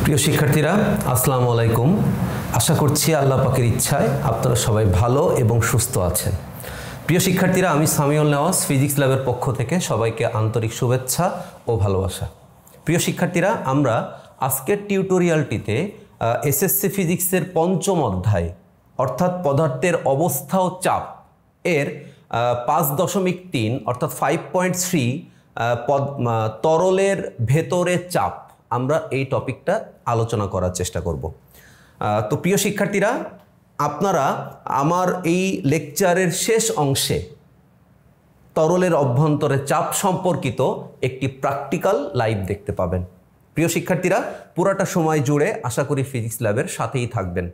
প্রিয় শিক্ষার্থীরা আসসালামু আলাইকুম। আশা করছি আল্লাহ পাকের ইচ্ছায় আপনারা সবাই ভালো এবং সুস্থ আছেন। প্রিয় শিক্ষার্থীরা, আমি সামিউল নেওয়াজ ফিজিক্স ল্যাবের পক্ষ থেকে সবাইকে আন্তরিক শুভেচ্ছা ও ভালোবাসা। প্রিয় শিক্ষার্থীরা, আমরা আজকের টিউটোরিয়ালটিতে এসএসসি ফিজিক্সের পঞ্চম অধ্যায় অর্থাৎ পদার্থের অবস্থা ও চাপ এর 5.3 অর্থাৎ 5.3 তরলের ভেতরে চাপ, আমরা এই টপিকটা আলোচনা করার চেষ্টা করব। তো প্রিয় শিক্ষার্থীরা, আপনারা আমার এই লেকচারের শেষ অংশে তরলের অভ্যন্তরে চাপ সম্পর্কিত একটি প্র্যাকটিক্যাল লাইভ দেখতে পাবেন। প্রিয় শিক্ষার্থীরা, পুরাটা সময় জুড়ে আশা করি ফিজিক্স ল্যাবের সাথেই থাকবেন।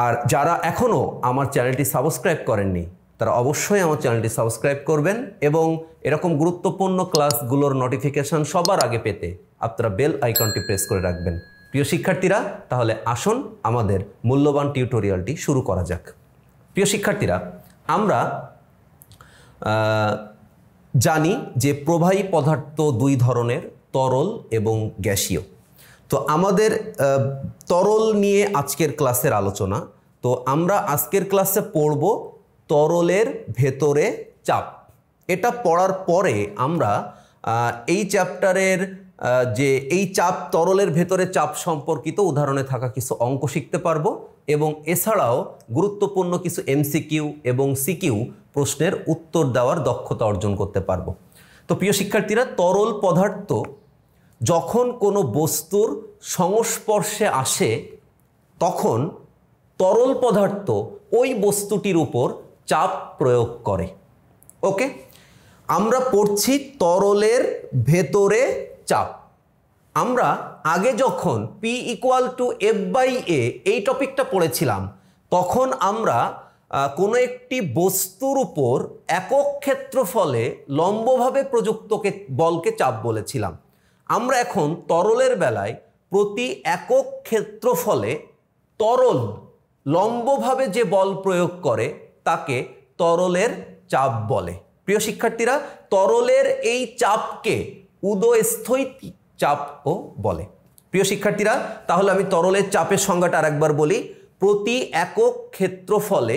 আর যারা এখনও আমার চ্যানেলটি সাবস্ক্রাইব করেননি তারা অবশ্যই আমার চ্যানেলটি সাবস্ক্রাইব করবেন এবং এরকম গুরুত্বপূর্ণ ক্লাসগুলোর নোটিফিকেশন সবার আগে পেতে আপনারা বেল আইকনটি প্রেস করে রাখবেন। প্রিয় শিক্ষার্থীরা, তাহলে আসুন আমাদের মূল্যবান টিউটোরিয়ালটি শুরু করা যাক। প্রিয় শিক্ষার্থীরা, আমরা জানি যে প্রবাহী পদার্থ দুই ধরনের, তরল এবং গ্যাসীয়। তো আমাদের তরল নিয়ে আজকের ক্লাসের আলোচনা। তো আমরা আজকের ক্লাসে পড়ব তরলের ভেতরে চাপ। এটা পড়ার পরে আমরা এই চ্যাপ্টারের যে এই চাপ, তরলের ভেতরে চাপ সম্পর্কিত উদাহরণে থাকা কিছু অঙ্ক শিখতে পারবো এবং এছাড়াও গুরুত্বপূর্ণ কিছু এমসিকিউ এবং সিকিউ প্রশ্নের উত্তর দেওয়ার দক্ষতা অর্জন করতে পারবো। তো প্রিয় শিক্ষার্থীরা, তরল পদার্থ যখন কোনো বস্তুর সংস্পর্শে আসে তখন তরল পদার্থ ওই বস্তুটির উপর চাপ প্রয়োগ করে। ওকে, আমরা পড়ছি তরলের ভেতরে চাপ। আমরা আগে যখন P = F/A এই টপিকটা পড়েছিলাম তখন আমরা কোনো একটি বস্তুর উপর একক ক্ষেত্রফলে লম্বভাবে প্রযুক্ত বলকে চাপ বলেছিলাম। আমরা এখন তরলের বেলায় প্রতি একক ক্ষেত্রফলে তরল লম্বভাবে যে বল প্রয়োগ করে তাকে তরলের চাপ বলে। প্রিয় শিক্ষার্থীরা, তরলের এই চাপকে উদয়স্থৈতিক চাপও বলে। প্রিয় শিক্ষার্থীরা, তাহলে আমি তরলের চাপের সংজ্ঞাটা আরেকবার বলি। প্রতি একক ক্ষেত্রফলে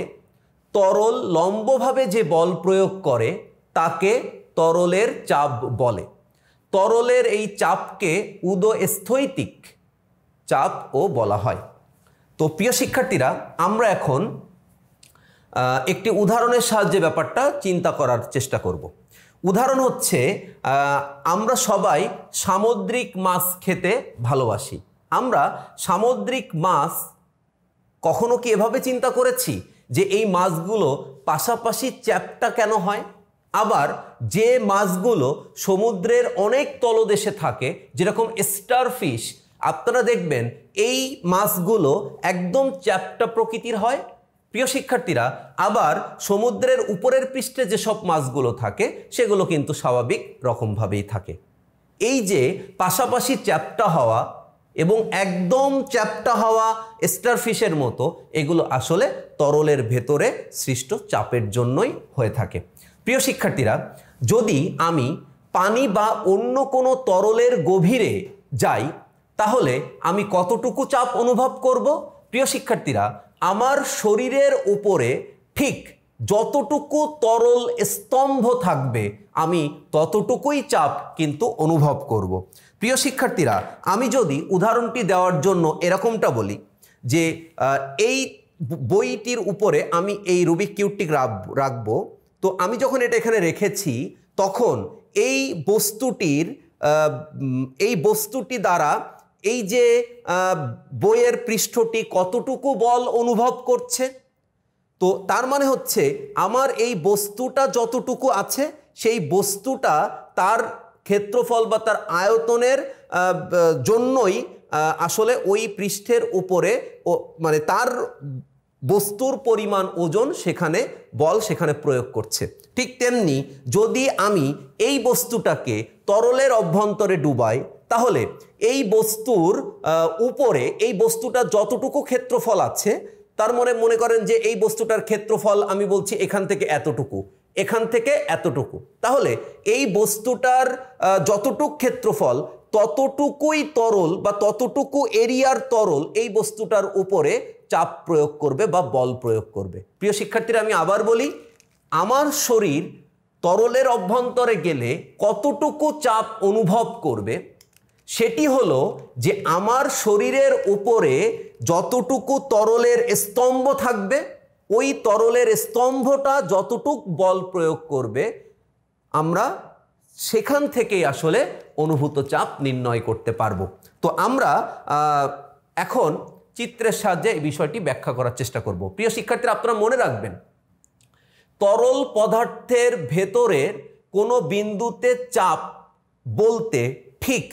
তরল লম্বভাবে যে বল প্রয়োগ করে তাকে তরলের চাপ বলে। তরলের এই চাপকে উদয়স্থৈতিক চাপও বলা হয়। তো প্রিয় শিক্ষার্থীরা, আমরা এখন একটি উদাহরণের সাহায্যে ব্যাপারটা চিন্তা করার চেষ্টা করব। উদাহরণ হচ্ছে, আমরা সবাই সামুদ্রিক মাছ খেতে ভালোবাসি। আমরা সামুদ্রিক মাছ কখনো কি এভাবে চিন্তা করেছি যে এই মাছগুলো পাশাপাশি চ্যাপ্টা কেন হয়? আবার যে মাছগুলো সমুদ্রের অনেক তলদেশে থাকে, যেরকম স্টারফিশ, আপনারা দেখবেন এই মাছগুলো একদম চ্যাপ্টা প্রকৃতির হয়। প্রিয় শিক্ষার্থীরা, আবার সমুদ্রের উপরের পৃষ্ঠে যেসব মাছগুলো থাকে সেগুলো কিন্তু স্বাভাবিক রকমভাবেই থাকে। এই যে পাশাপাশি চ্যাপ্টা হওয়া এবং একদম চ্যাপ্টা হওয়া স্টারফিশের মতো, এগুলো আসলে তরলের ভেতরে সৃষ্ট চাপের জন্যই হয়ে থাকে। প্রিয় শিক্ষার্থীরা, যদি আমি পানি বা অন্য কোনো তরলের গভীরে যাই তাহলে আমি কতটুকু চাপ অনুভব করব? প্রিয় শিক্ষার্থীরা, আমার শরীরের উপরে ঠিক যতটুকু তরল স্তম্ভ থাকবে আমি ততটুকুই চাপ কিন্তু অনুভব করব। প্রিয় শিক্ষার্থীরা, আমি যদি উদাহরণটি দেওয়ার জন্য এরকমটা বলি যে এই বইটির উপরে আমি এই রুবিক কিউবটি রাখবো। তো আমি যখন এটা এখানে রেখেছি তখন এই বস্তুটি দ্বারা এই যে বইয়ের পৃষ্ঠটি কতটুকু বল অনুভব করছে। তো তার মানে হচ্ছে আমার এই বস্তুটা যতটুকু আছে সেই বস্তুটা তার ক্ষেত্রফল বা তার আয়তনের জন্যই আসলে ওই পৃষ্ঠের উপরে মানে তার বস্তুর পরিমাণ ওজন সেখানে বল সেখানে প্রয়োগ করছে। ঠিক তেমনি যদি আমি এই বস্তুটাকে তরলের অভ্যন্তরে ডুবাই তাহলে এই বস্তুর উপরে এই বস্তুটা যতটুকু ক্ষেত্রফল আছে, তার মনে করেন যে এই বস্তুটার ক্ষেত্রফল আমি বলছি এখান থেকে এতটুকু, এখান থেকে এতটুকু, তাহলে এই বস্তুটার যতটুকু ক্ষেত্রফল ততটুকুই তরল বা ততটুকু এরিয়ার তরল এই বস্তুটার উপরে চাপ প্রয়োগ করবে বা বল প্রয়োগ করবে। প্রিয় শিক্ষার্থীরা, আমি আবার বলি, আমার শরীর তরলের অভ্যন্তরে গেলে কতটুকু চাপ অনুভব করবে সেটি হলো যে আমার শরীরের উপরে যতটুকু তরলের স্তম্ভ থাকবে ওই তরলের স্তম্ভটা যতটুক বল প্রয়োগ করবে আমরা সেখান থেকেই আসলে অনুভূত চাপ নির্ণয় করতে পারবো। তো আমরা এখন চিত্রের সাহায্যে এই বিষয়টি ব্যাখ্যা করার চেষ্টা করব। প্রিয় শিক্ষার্থীরা, আপনারা মনে রাখবেন, তরল পদার্থের ভেতরের কোনো বিন্দুতে চাপ বলতে ঠিক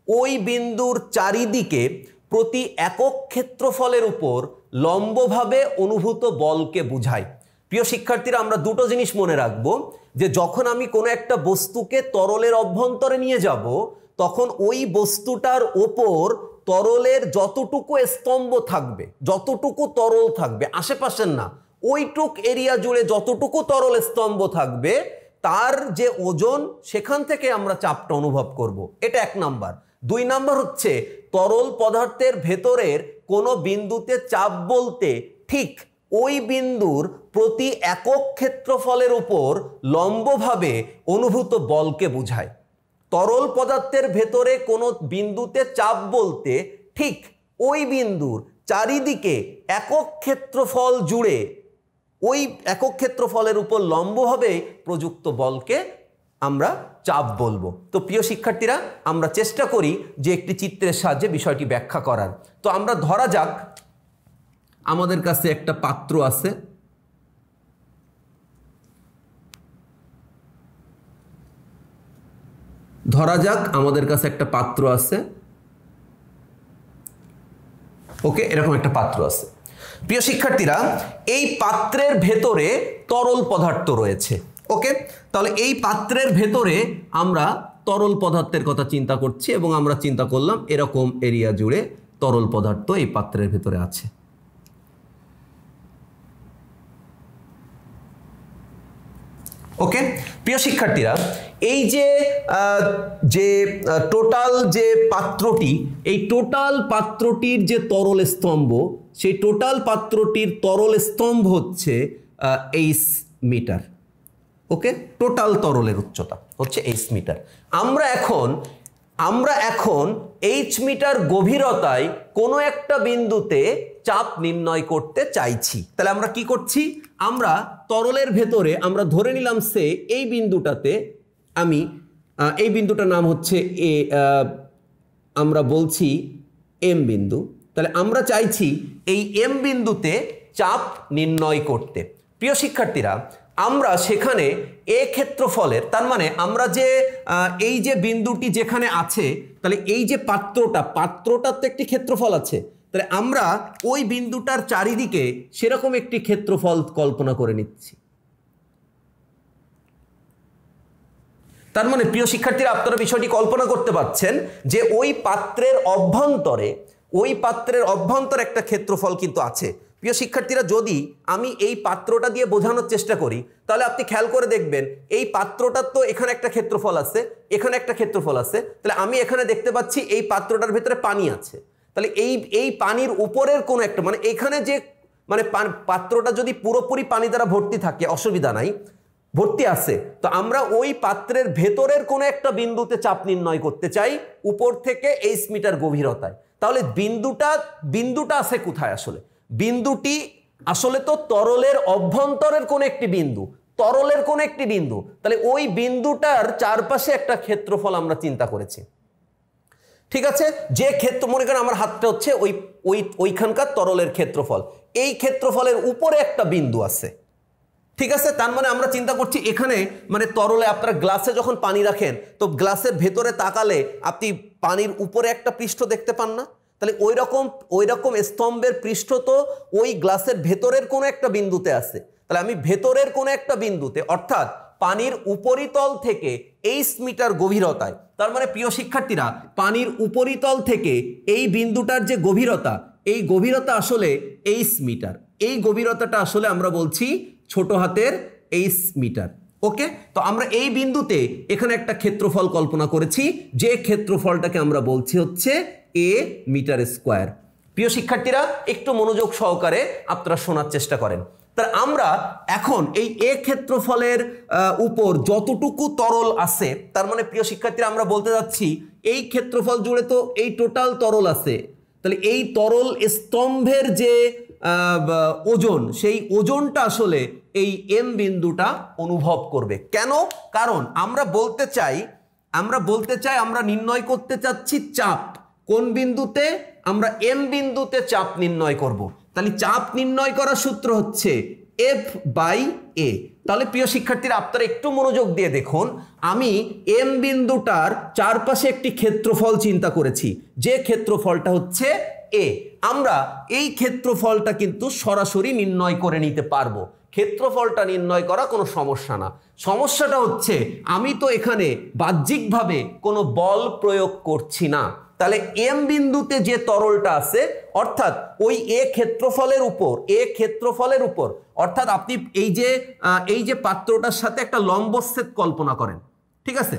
ওই বিন্দুর চারিদিকে প্রতি একক ক্ষেত্রফলের উপর লম্বভাবে অনুভূত বলকে বোঝায়। প্রিয় শিক্ষার্থীরা, আমরা দুটো জিনিস মনে রাখবো, যে যখন আমি কোনো একটা বস্তুকে তরলের অভ্যন্তরে নিয়ে যাব তখন ওই বস্তুটার ওপর তরলের যতটুকু স্তম্ভ থাকবে, যতটুকু তরল থাকবে, আশেপাশের না, ওইটুক এরিয়া জুড়ে যতটুকু তরল স্তম্ভ থাকবে তার যে ওজন সেখান থেকে আমরা চাপটা অনুভব করব। এটা এক নাম্বার। দুই নাম্বার হচ্ছে তরল পদার্থের ভেতরের কোনো বিন্দুতে চাপ বলতে ঠিক ওই বিন্দুর প্রতি একক ক্ষেত্রফলের উপর লম্বভাবে অনুভূত বলকে বোঝায়। তরল পদার্থের ভেতরে কোনো বিন্দুতে চাপ বলতে ঠিক ওই বিন্দুর চারিদিকে একক ক্ষেত্রফল জুড়ে ওই একক ক্ষেত্রফলের উপর লম্বভাবে প্রযুক্ত বলকে আমরা চাপ বলবো। তো প্রিয় শিক্ষার্থীরা, আমরা চেষ্টা করি যে একটি চিত্রের সাহায্যে বিষয়টি ব্যাখ্যা করার। তো আমরা ধরা যাক আমাদের কাছে একটা পাত্র আছে, ওকে, এরকম একটা পাত্র আছে। প্রিয় শিক্ষার্থীরা, এই পাত্রের ভেতরে তরল পদার্থ রয়েছে। ওকে, তাহলে এই পাত্রের ভেতরে আমরা তরল পদার্থের কথা চিন্তা করছি এবং আমরা চিন্তা করলাম এরকম এরিয়া জুড়ে তরল পদার্থ এই পাত্রের ভেতরে আছে। ওকে, প্রিয় শিক্ষার্থীরা, এই যে টোটাল যে পাত্রটি, এই টোটাল পাত্রটির যে তরল স্তম্ভ, সেই টোটাল পাত্রটির তরল স্তম্ভ হচ্ছে 8 মিটার। ওকে, টোটাল তরলের উচ্চতা হচ্ছে 8 মিটার। আমরা এখন h মিটার গভীরতায় কোনো একটা বিন্দুতে চাপ নির্ণয় করতে চাইছি। তাহলে আমরা কি করছি? আমরা তরলের ভেতরে আমরা ধরে নিলাম সে এই বিন্দুটাতে, আমি এই বিন্দুটার নাম হচ্ছে আমরা বলছি এম বিন্দু। তাহলে আমরা চাইছি এই এম বিন্দুতে চাপ নির্ণয় করতে। প্রিয় শিক্ষার্থীরা, আমরা সেখানে এ ক্ষেত্রফলের, তার মানে আমরা যে এই যে বিন্দুটি যেখানে আছে, তাহলে এই যে পাত্রটার তো একটি ক্ষেত্রফল আছে, তাহলে আমরা ওই বিন্দুটার চারিদিকে সেরকম একটি ক্ষেত্রফল কল্পনা করে নিচ্ছি। তার মানে প্রিয় শিক্ষার্থীরা, আপনারা বিষয়টি কল্পনা করতে পারছেন যে ওই পাত্রের অভ্যন্তরে একটা ক্ষেত্রফল কিন্তু আছে। প্রিয় শিক্ষার্থীরা, যদি আমি এই পাত্রটা দিয়ে বোঝানোর চেষ্টা করি তাহলে আপনি খেয়াল করে দেখবেন এই পাত্রটার তো এখানে একটা ক্ষেত্রফল আছে, এখানে একটা ক্ষেত্রফল আছে। তাহলে আমি এখানে দেখতে পাচ্ছি এই পাত্রটার ভেতরে পানি আছে। তাহলে এই পানির উপরের কোনো একটা, মানে এখানে যে পাত্রটা যদি পুরোপুরি পানি দ্বারা ভর্তি থাকে অসুবিধা নাই, ভর্তি আছে, তো আমরা ওই পাত্রের ভেতরের কোনো একটা বিন্দুতে চাপ নির্ণয় করতে চাই উপর থেকে 8 মিটার গভীরতায়। তাহলে বিন্দুটা আছে কোথায়? আসলে বিন্দুটি আসলে তো তরলের অভ্যন্তরের কোন একটি বিন্দু, তাহলে ওই বিন্দুটার চারপাশে একটা ক্ষেত্রফল আমরা চিন্তা করেছি। ঠিক আছে, যে ক্ষেত্র, মনে করেন আমার হাতটা হচ্ছে ওইখানকার তরলের ক্ষেত্রফল, এই ক্ষেত্রফলের উপরে একটা বিন্দু আছে। ঠিক আছে, তার মানে আমরা চিন্তা করছি এখানে, মানে তরলে আপনারা গ্লাসে যখন পানি রাখেন তো গ্লাসের ভেতরে তাকালে আপনি পানির উপরে একটা পৃষ্ঠ দেখতে পান না? তাহলে ওই রকম স্তম্ভের পৃষ্ঠ তো ওই গ্লাসের ভেতরের কোনো একটা বিন্দুতে আছে। তাহলে আমি ভেতরের কোনো একটা বিন্দুতে, অর্থাৎ পানির উপরিতল থেকে 8 মিটার গভীরতায়, তার মানে প্রিয় শিক্ষার্থীরা, পানির উপরিতল থেকে এই বিন্দুটার যে গভীরতা, এই গভীরতা আসলে 8 মিটার। এই গভীরতাটা আসলে আমরা বলছি ছোট হাতের 8 মিটার। ওকে, তো আমরা এই বিন্দুতে এখানে একটা ক্ষেত্রফল কল্পনা করেছি, যে ক্ষেত্রফলটাকে আমরা বলছি হচ্ছে a মিটার স্কোয়ার। প্রিয় শিক্ষার্থীরা একটু মনোযোগ সহকারে আপনারা শোনার চেষ্টা করেন। তার আমরা এখন এই a ক্ষেত্রফলের উপর যতটুকু তরল আছে, তার মানে প্রিয় শিক্ষার্থীরা আমরা বলতে যাচ্ছি এই ক্ষেত্রফল জুড়ে তো এই টোটাল তরল আছে, তাহলে এই তরল স্তম্ভের যে ওজন, সেই ওজনটা আসলে এই এম বিন্দুটা অনুভব করবে। কেন? কারণ আমরা বলতে চাই আমরা নির্ণয় করতে চাচ্ছি চাপ। কোন বিন্দুতে? আমরা এম বিন্দুতে চাপ নির্ণয় করব। তাহলে চাপ নির্ণয় করার সূত্র হচ্ছে এফ বাই এ। তাহলে প্রিয় শিক্ষার্থীরা আপনারা একটু মনোযোগ দিয়ে দেখুন, আমি এম বিন্দুটার চারপাশে একটি ক্ষেত্রফল চিন্তা করেছি, যে ক্ষেত্রফলটা হচ্ছে এ। আমরা এই ক্ষেত্রফলটা কিন্তু সরাসরি নির্ণয় করে নিতে পারবো, ক্ষেত্রফলটা নির্ণয় করা কোনো সমস্যা না। সমস্যাটা হচ্ছে আমি তো এখানে বাহ্যিকভাবে কোনো বল প্রয়োগ করছি না। তাহলে এম বিন্দুতে যে তরলটা আছে, অর্থাৎ ওই এ ক্ষেত্রফলের উপর অর্থাৎ আপনি এই যে পাত্রটার সাথে একটা লম্বচ্ছেদ কল্পনা করেন, ঠিক আছে?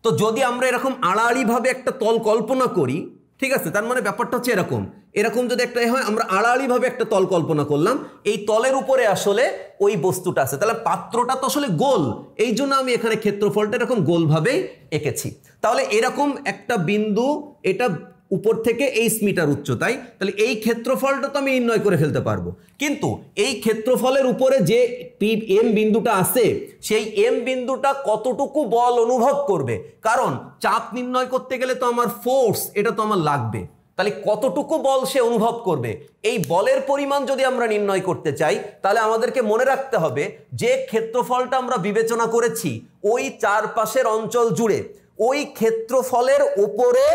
তো যদি আমরা এরকম আড়াআড়িভাবে একটা তল কল্পনা করি, ঠিক আছে, তার মানে ব্যাপারটা হচ্ছে এরকম যদি একটা হয়, আমরা আড়াআড়িভাবে একটা তল কল্পনা করলাম, এই তলের উপরে আসলে ওই বস্তুটা আছে, তাহলে পাত্রটা তো আসলে গোল, এই জন্য আমি এখানে ক্ষেত্রফলটা এরকম গোলভাবেই এঁকেছি। তাহলে এরকম একটা বিন্দু, এটা উপর থেকে 8 মিটার উচ্চতায়, তাহলে এই ক্ষেত্রফলটা তো আমি নির্ণয় করে ফেলতে পারবো। কিন্তু এই ক্ষেত্রফলের উপরে যে এম বিন্দুটা আছে, সেই এম বিন্দুটা কতটুকু বল অনুভব করবে, কারণ চাপ নির্ণয় করতে গেলে তো আমার ফোর্স, এটা তো আমার লাগবে। তাহলে কতটুকু বল সে অনুভব করবে, এই বলের পরিমাণ যদি আমরা নির্ণয় করতে চাই, তাহলে আমাদেরকে মনে রাখতে হবে যে ক্ষেত্রফলটা আমরা বিবেচনা করেছি ওই চারপাশের অঞ্চল জুড়ে, ওই ক্ষেত্রফলের উপরে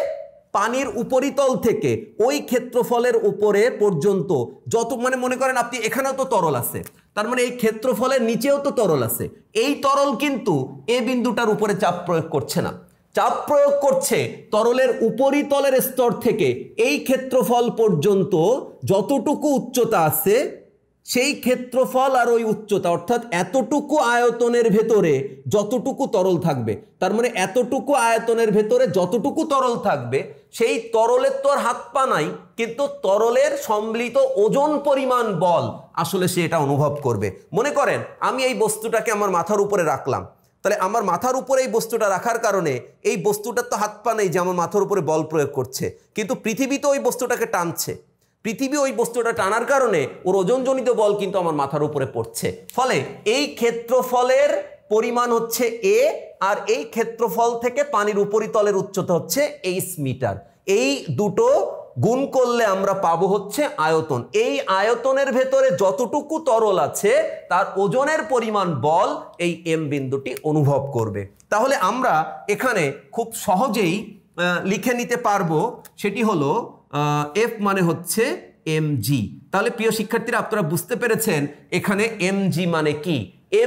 পানির উপরিতল থেকে ওই ক্ষেত্রফলের উপরে পর্যন্ত যত, মানে মনে করেন আপনি এখানেও তো তরল আছে, তার মানে এই ক্ষেত্রফলের নিচেও তো তরল আছে, এই তরল কিন্তু এ বিন্দুটার উপরে চাপ প্রয়োগ করছে না, চাপ প্রয়োগ করছে তরলের উপরিতলের স্তর থেকে এই ক্ষেত্রফল পর্যন্ত যতটুকু উচ্চতা আছে, সেই ক্ষেত্রফল আর ওই উচ্চতা, অর্থাৎ এতটুকু আয়তনের ভেতরে যতটুকু তরল থাকবে, তার মানে এতটুকু আয়তনের ভেতরে যতটুকু তরল থাকবে, সেই তরলের তো আর হাত পা নাই, কিন্তু তরলের সম্মিলিত ওজন পরিমাণ বল আসলে সে এটা অনুভব করবে। মনে করেন আমি এই বস্তুটাকে আমার মাথার উপরে রাখলাম, তাহলে আমার মাথার উপরে এই বস্তুটা রাখার কারণে এই বস্তুটার তো হাত পা নেই যে আমার মাথার উপরে বল প্রয়োগ করছে, কিন্তু পৃথিবী তো ওই বস্তুটাকে টানছে, পৃথিবী ওই বস্তুটা টানার কারণে ওর ওজনজনিত বল কিন্তু আমার মাথার উপরে পড়ছে। ফলে এই ক্ষেত্রফলের পরিমাণ হচ্ছে এ, আর এই ক্ষেত্রফল থেকে পানির উপরিতলের উচ্চতা হচ্ছে 8 মিটার। এই দুটো গুণ করলে আমরা পাবো হচ্ছে আয়তন। এই আয়তনের ভেতরে যতটুকু তরল আছে তার ওজনের পরিমাণ বল এই এম বিন্দুটি অনুভব করবে। তাহলে আমরা এখানে খুব সহজেই লিখে নিতে পারবো, সেটি হলো এফ মানে হচ্ছে mg। তাহলে প্রিয় শিক্ষার্থীরা আপনারা বুঝতে পেরেছেন এখানে mg মানে কি।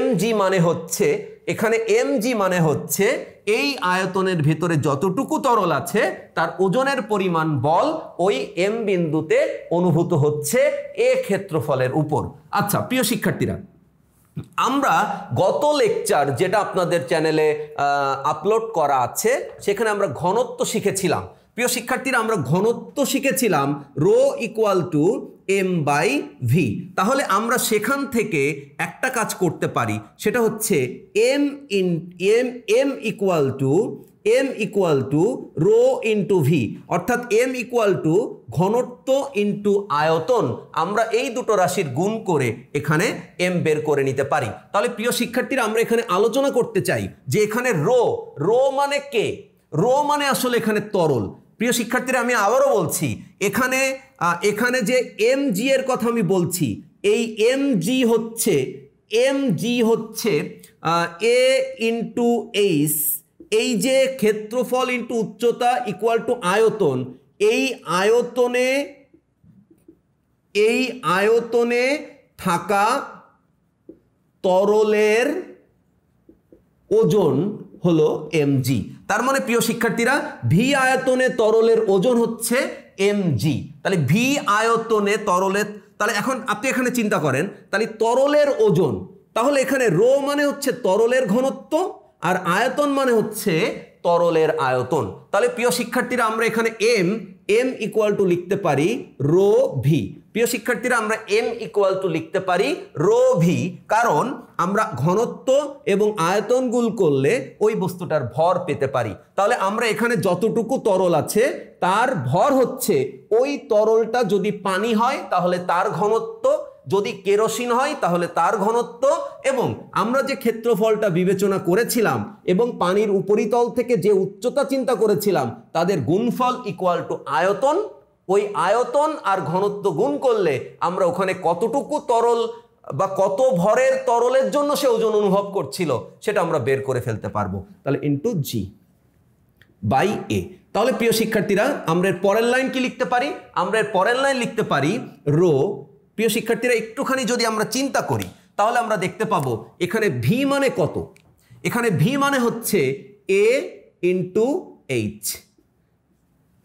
mg মানে হচ্ছে, এখানে mg মানে হচ্ছে এই আয়তনের ভিতরে যতটুকু তরল আছে তার ওজনের পরিমাণ বল ওই m বিন্দুতে অনুভূত হচ্ছে এ ক্ষেত্রফলের উপর। আচ্ছা প্রিয় শিক্ষার্থীরা, আমরা গত লেকচার যেটা আপনাদের চ্যানেলে আপলোড করা আছে সেখানে আমরা ঘনত্ব শিখেছিলাম। প্রিয় শিক্ষার্থীরা, আমরা ঘনত্ব শিখেছিলাম rho equal to M by V. তাহলে আমরা সেখান থেকে একটা কাজ করতে পারি, সেটা হচ্ছে M equal to rho into V, অর্থাৎ এম ইকুয়াল টু ঘনত্ব ইন্টু আয়তন। আমরা এই দুটো রাশির গুণ করে এখানে এম বের করে নিতে পারি। তাহলে প্রিয় শিক্ষার্থীরা, আমরা এখানে আলোচনা করতে চাই যে এখানে রো মানে কে? রো মানে আসলে এখানে তরল। প্রিয় শিক্ষার্থীরা, আমি আবারও বলছি, এখানে যে mg এর কথা আমি বলছি, এই mg হচ্ছে a ইন্টু এইচ, এই যে ক্ষেত্রফল ইন্টু উচ্চতা ইকুয়াল টু আয়তন, এই আয়তনে থাকা তরলের ওজন হলো mg। তার মানে প্রিয় শিক্ষার্থীরা, ভি আয়তনে তরলের ওজন হচ্ছে mg। তাহলে ভি আয়তনে তরলের, তাহলে এখন আপনি এখানে চিন্তা করেন, তাহলে তরলের ওজন, তাহলে এখানে রো মানে হচ্ছে তরলের ঘনত্ব আর আয়তন মানে হচ্ছে তরলের আয়তন। তাহলে প্রিয় শিক্ষার্থীরা আমরা এখানে এম ইকুয়াল টু লিখতে পারি রো ভি। প্রিয় শিক্ষার্থীরা আমরা এম ইকুয়াল টু লিখতে পারি রো ভি, কারণ আমরা ঘনত্ব এবং আয়তন গুণ করলে ওই বস্তুটার ভর পেতে পারি। তাহলে আমরা এখানে যতটুকু তরল আছে তার ভর হচ্ছে, ওই তরলটা যদি পানি হয় তাহলে তার ঘনত্ব, যদি কেরোসিন হয় তাহলে তার ঘনত্ব, এবং আমরা যে ক্ষেত্রফলটা বিবেচনা করেছিলাম এবং পানির উপরিতল থেকে যে উচ্চতা চিন্তা করেছিলাম তাদের গুণফল ইকুয়াল টু আয়তন। ওই আয়তন আর ঘনত্ব গুণ করলে আমরা ওখানে কতটুকু তরল বা কত ভরের তরলের জন্য সে ওজন অনুভব করছিল সেটা আমরা বের করে ফেলতে পারবো। তাহলে ইন্টু জি বাই এ। তাহলে প্রিয় শিক্ষার্থীরা আমরা এর পরের লাইন কি লিখতে পারি? আমরা এর পরের লাইন লিখতে পারি রো। প্রিয় শিক্ষার্থীরা একটুখানি যদি আমরা চিন্তা করি তাহলে আমরা দেখতে পাবো এখানে ভি মানে কত। এখানে ভি মানে হচ্ছে এ ইন্টু এইচ।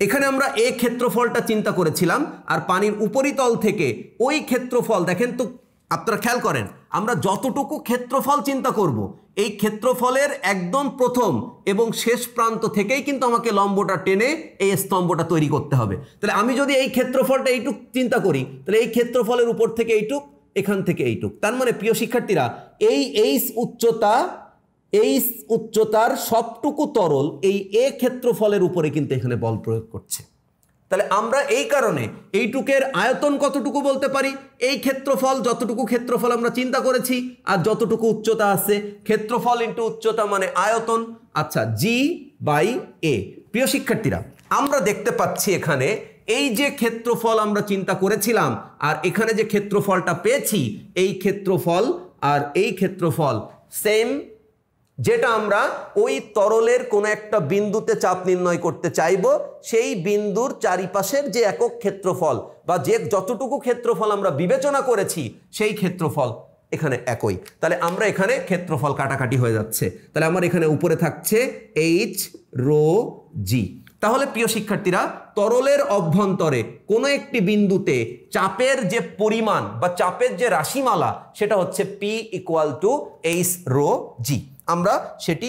এখানে আমরা এ ক্ষেত্রফলটা চিন্তা করেছিলাম আর পানির উপরিতল থেকে ওই ক্ষেত্রফল, দেখেন তো আপনারা খেয়াল করেন, আমরা যতটুকু ক্ষেত্রফল চিন্তা করব এই ক্ষেত্রফলের একদম প্রথম এবং শেষ প্রান্ত থেকেই কিন্তু আমাকে লম্বটা টেনে এই স্তম্ভটা তৈরি করতে হবে। তাহলে আমি যদি এই ক্ষেত্রফলটা এইটুক চিন্তা করি তাহলে এই ক্ষেত্রফলের উপর থেকে এইটুক, এখান থেকে এইটুক, তার মানে প্রিয় শিক্ষার্থীরা এই উচ্চতার সবটুকু তরল এই এ ক্ষেত্রফলের উপরে কিন্তু এখানে বল প্রয়োগ করছে। তাহলে আমরা এই কারণে এইটুকের আয়তন কতটুকু বলতে পারি, এই ক্ষেত্রফল, যতটুকু ক্ষেত্রফল আমরা চিন্তা করেছি আর যতটুকু উচ্চতা আছে, ক্ষেত্রফল ইন্টু উচ্চতা মানে আয়তন। আচ্ছা, জি বাই এ। প্রিয় শিক্ষার্থীরা আমরা দেখতে পাচ্ছি এখানে এই যে ক্ষেত্রফল আমরা চিন্তা করেছিলাম আর এখানে যে ক্ষেত্রফলটা পেয়েছি, এই ক্ষেত্রফল আর এই ক্ষেত্রফল সেম, যেটা আমরা ওই তরলের কোনো একটা বিন্দুতে চাপ নির্ণয় করতে চাইব সেই বিন্দুর চারিপাশের যে একক ক্ষেত্রফল বা যে যতটুকু ক্ষেত্রফল আমরা বিবেচনা করেছি সেই ক্ষেত্রফল এখানে একই। তাহলে আমরা এখানে ক্ষেত্রফল কাটাকাটি হয়ে যাচ্ছে। তাহলে আমার এখানে উপরে থাকছে এইচ রো জি। তাহলে প্রিয় শিক্ষার্থীরা তরলের অভ্যন্তরে কোনো একটি বিন্দুতে চাপের যে পরিমাণ বা চাপের যে রাশিমালা সেটা হচ্ছে P equal to H rho G. আমরা সেটি